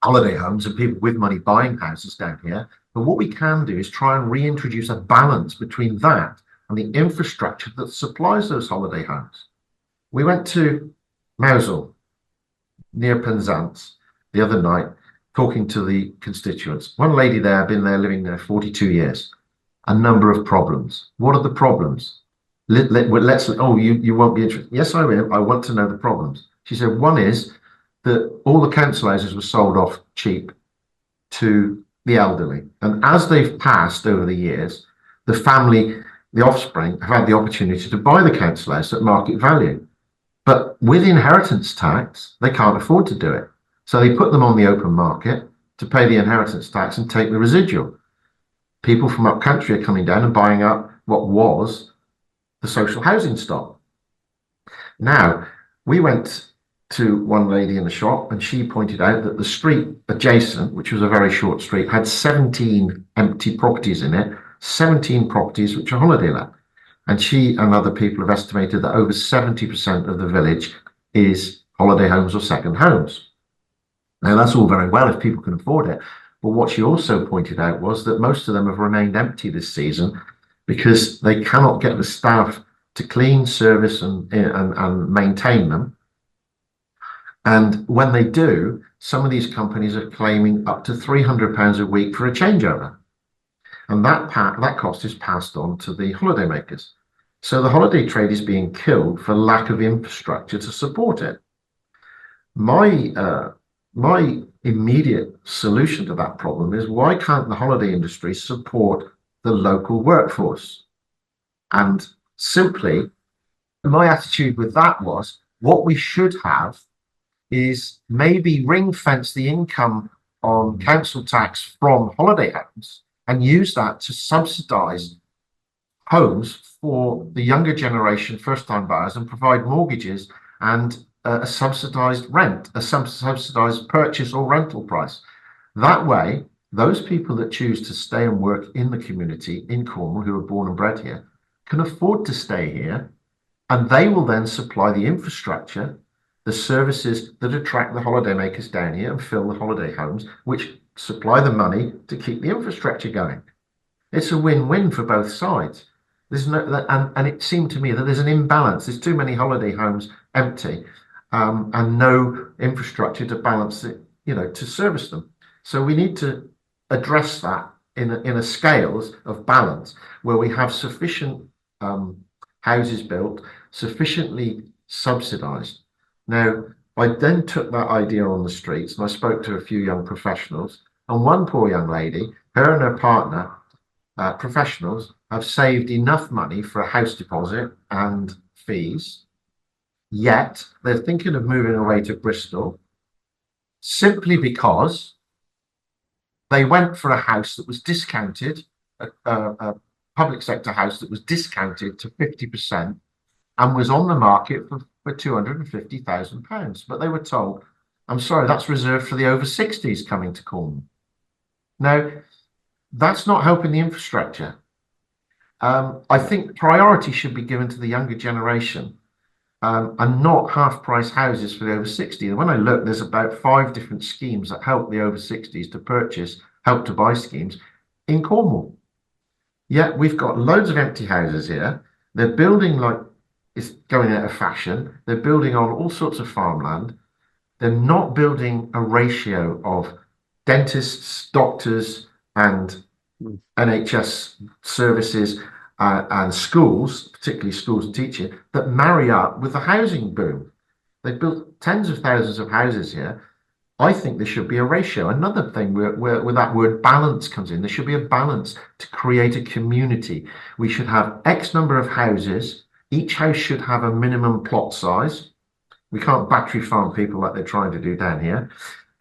holiday homes and people with money buying houses down here, but what we can do is try and reintroduce a balance between that and the infrastructure that supplies those holiday homes. We went to Mousehole, near Penzance, the other night, talking to the constituents. One lady there had been there, living there 42 years. A number of problems. What are the problems? You won't be interested. Yes, I will. I want to know the problems. She said, one is that all the council houses were sold off cheap to the elderly. And as they've passed over the years, the family, the offspring, have had the opportunity to buy the council house at market value. But with inheritance tax, they can't afford to do it. So they put them on the open market to pay the inheritance tax and take the residual. People from up country are coming down and buying up what was the social housing stock. Now, we went to one lady in the shop, and she pointed out that the street adjacent, which was a very short street, had 17 empty properties in it, 17 properties which are holiday let. And she and other people have estimated that over 70% of the village is holiday homes or second homes. Now, that's all very well if people can afford it. But what she also pointed out was that most of them have remained empty this season because they cannot get the staff to clean, service, and maintain them. And when they do, some of these companies are claiming up to £300 a week for a changeover. And that cost is passed on to the holidaymakers. So the holiday trade is being killed for lack of infrastructure to support it. My immediate solution to that problem is, why can't the holiday industry support the local workforce? And simply, my attitude with that was, what we should have is maybe ring fence the income on council tax from holiday homes and use that to subsidise homes for the younger generation first-time buyers and provide mortgages and a subsidised rent, a subsidised purchase or rental price. That way, those people that choose to stay and work in the community in Cornwall, who are born and bred here, can afford to stay here, and they will then supply the infrastructure, the services that attract the holidaymakers down here and fill the holiday homes, which supply the money to keep the infrastructure going. It's a win-win for both sides. There's no, and it seemed to me that there's an imbalance. There's too many holiday homes empty, and no infrastructure to balance it, to service them. So we need to address that in a scales of balance where we have sufficient houses built, sufficiently subsidised. Now, I then took that idea on the streets and I spoke to a few young professionals, and one poor young lady, her and her partner, professionals, have saved enough money for a house deposit and fees, yet they're thinking of moving away to Bristol simply because they went for a house that was discounted, a public sector house that was discounted to 50% and was on the market for £250,000. But they were told, I'm sorry, that's reserved for the over 60s coming to Cornwall. Now, that's not helping the infrastructure. I think priority should be given to the younger generation, and not half-price houses for the over 60. And when I look, there's about 5 different schemes that help the over 60s to purchase, help to buy schemes in Cornwall. Yet we've got loads of empty houses here. They're building like it's going out of fashion. They're building on all sorts of farmland. They're not building a ratio of dentists, doctors, and NHS services and schools, particularly schools and teaching, that marry up with the housing boom. They've built tens of thousands of houses here. I think there should be a ratio. Another thing where that word balance comes in, there should be a balance to create a community. We should have X number of houses. Each house should have a minimum plot size. We can't battery farm people like they're trying to do down here.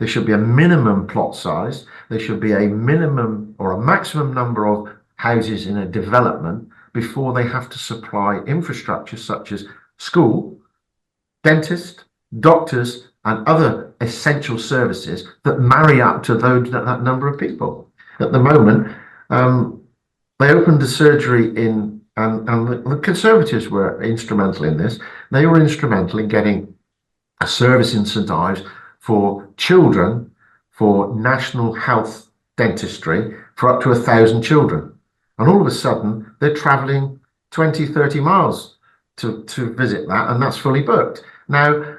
There should be a minimum plot size. There should be a minimum or a maximum number of houses in a development before they have to supply infrastructure such as school, dentist, doctors, and other essential services that marry up to that number of people. At the moment, they opened a surgery in, and the Conservatives were instrumental in this. They were instrumental in getting a service in St Ives for children for national health dentistry for up to 1,000 children. And all of a sudden, they're travelling 20, 30 miles to visit that, and that's fully booked. Now,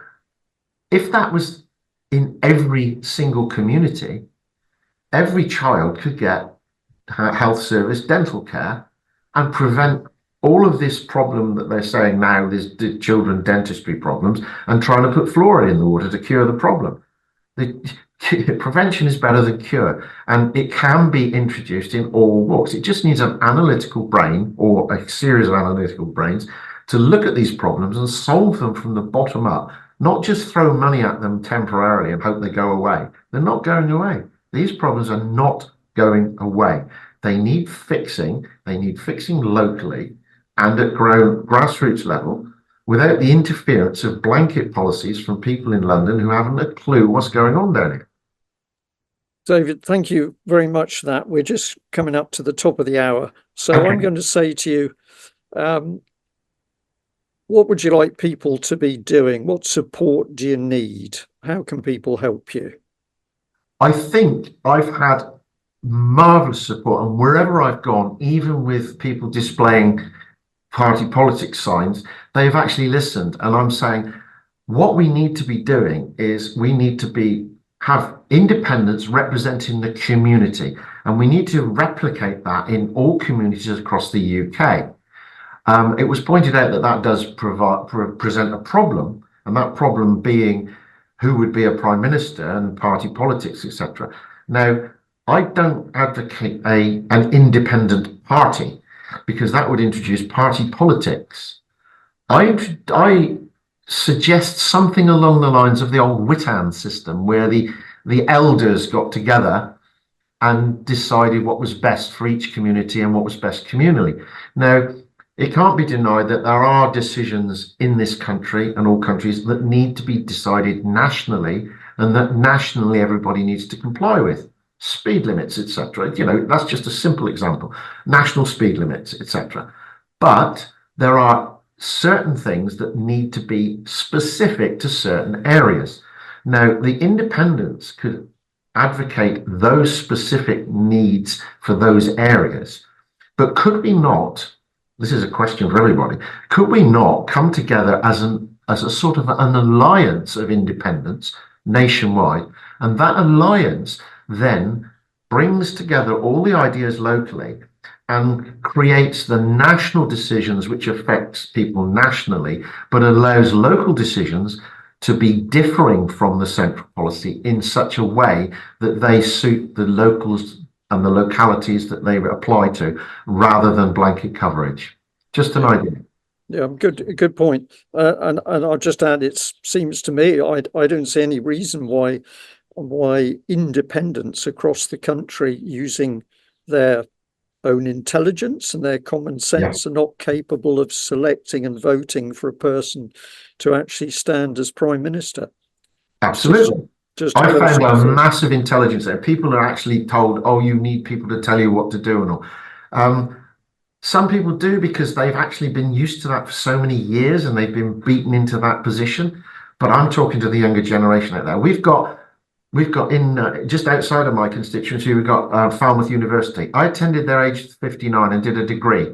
if that was in every single community, every child could get health service, dental care, and prevent all of this problem that they're saying now, there's children dentistry problems, and trying to put fluoride in the water to cure the problem. Prevention is better than cure, and it can be introduced in all walks. It just needs an analytical brain or a series of analytical brains to look at these problems and solve them from the bottom up, not just throw money at them temporarily and hope they go away. They're not going away. These problems are not going away. They need fixing. They need fixing locally and at grassroots level, without the interference of blanket policies from people in London who haven't a clue what's going on down here. David, thank you very much for that. We're just coming up to the top of the hour. So okay. I'm going to say to you, what would you like people to be doing? What support do you need? How can people help you? I think I've had marvellous support, and wherever I've gone, even with people displaying party politics signs, they've actually listened. And I'm saying what we need to be doing is we need to have independents representing the community, and we need to replicate that in all communities across the UK. It was pointed out that that does present a problem, and that problem being who would be a prime minister and party politics, etc. Now, I don't advocate an independent party, because that would introduce party politics. I suggest something along the lines of the old Witan system, where the elders got together and decided what was best for each community and what was best communally. Now, it can't be denied that there are decisions in this country and all countries that need to be decided nationally, and that nationally everybody needs to comply with. Speed limits, etc. That's just a simple example. National speed limits, etc. But there are certain things that need to be specific to certain areas. Now, the independents could advocate those specific needs for those areas, but could we not, this is a question for everybody, could we not come together as a sort of an alliance of independents nationwide, and that alliance then brings together all the ideas locally and creates the national decisions which affects people nationally, but allows local decisions to be differing from the central policy in such a way that they suit the locals and the localities that they apply to, rather than blanket coverage. Just an idea. Yeah, good point. And I'll just add, it seems to me, I don't see any reason why independents across the country, using their own intelligence and their common sense, are not capable of selecting and voting for a person to actually stand as Prime Minister. Absolutely. I found a massive intelligence there. People are actually told, oh, you need people to tell you what to do and all. Some people do because they've actually been used to that for so many years and they've been beaten into that position. But I'm talking to the younger generation out there. We've got in just outside of my constituency, we've got Falmouth University. I attended there aged 59 and did a degree,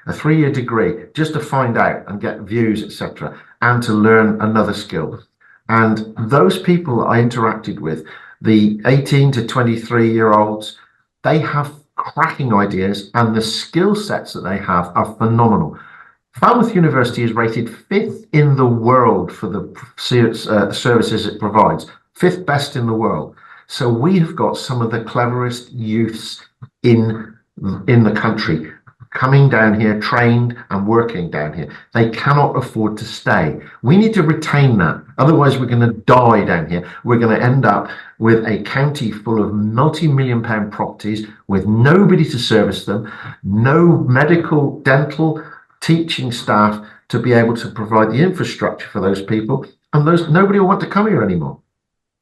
a 3-year degree, just to find out and get views, etc., and to learn another skill. And those people I interacted with, the 18 to 23-year-olds, they have cracking ideas, and the skill sets that they have are phenomenal. Falmouth University is rated 5th in the world for the services it provides, 5th best in the world. So we have got some of the cleverest youths in the country coming down here, trained and working down here. They cannot afford to stay. We need to retain that. Otherwise, we're going to die down here. We're going to end up with a county full of multi-million-pound properties with nobody to service them, no medical, dental, teaching staff to be able to provide the infrastructure for those people, and nobody will want to come here anymore.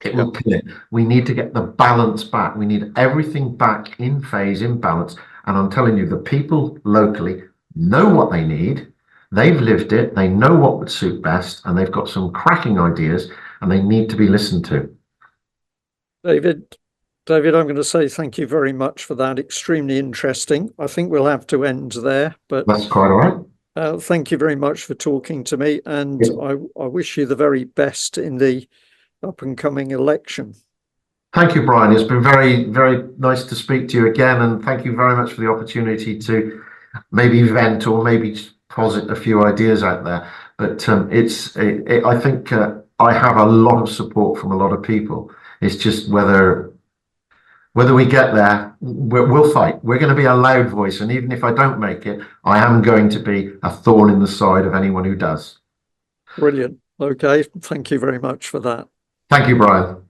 It will kill it. We need to get the balance back. We need everything back in phase, in balance. And I'm telling you, the people locally know what they need. They've lived it. They know what would suit best, and they've got some cracking ideas, and they need to be listened to. David, I'm going to say thank you very much for that. Extremely interesting. I think we'll have to end there, but That's quite all right. thank you very much for talking to me, and I wish you the very best in the up and coming election. Thank you, Brian. It's been very, very nice to speak to you again, and thank you very much for the opportunity to maybe vent or maybe posit a few ideas out there. But I think I have a lot of support from a lot of people. It's just whether we get there, we'll fight. We're going to be a loud voice, and even if I don't make it, I am going to be a thorn in the side of anyone who does. Brilliant. Okay, thank you very much for that. Thank you, Brian.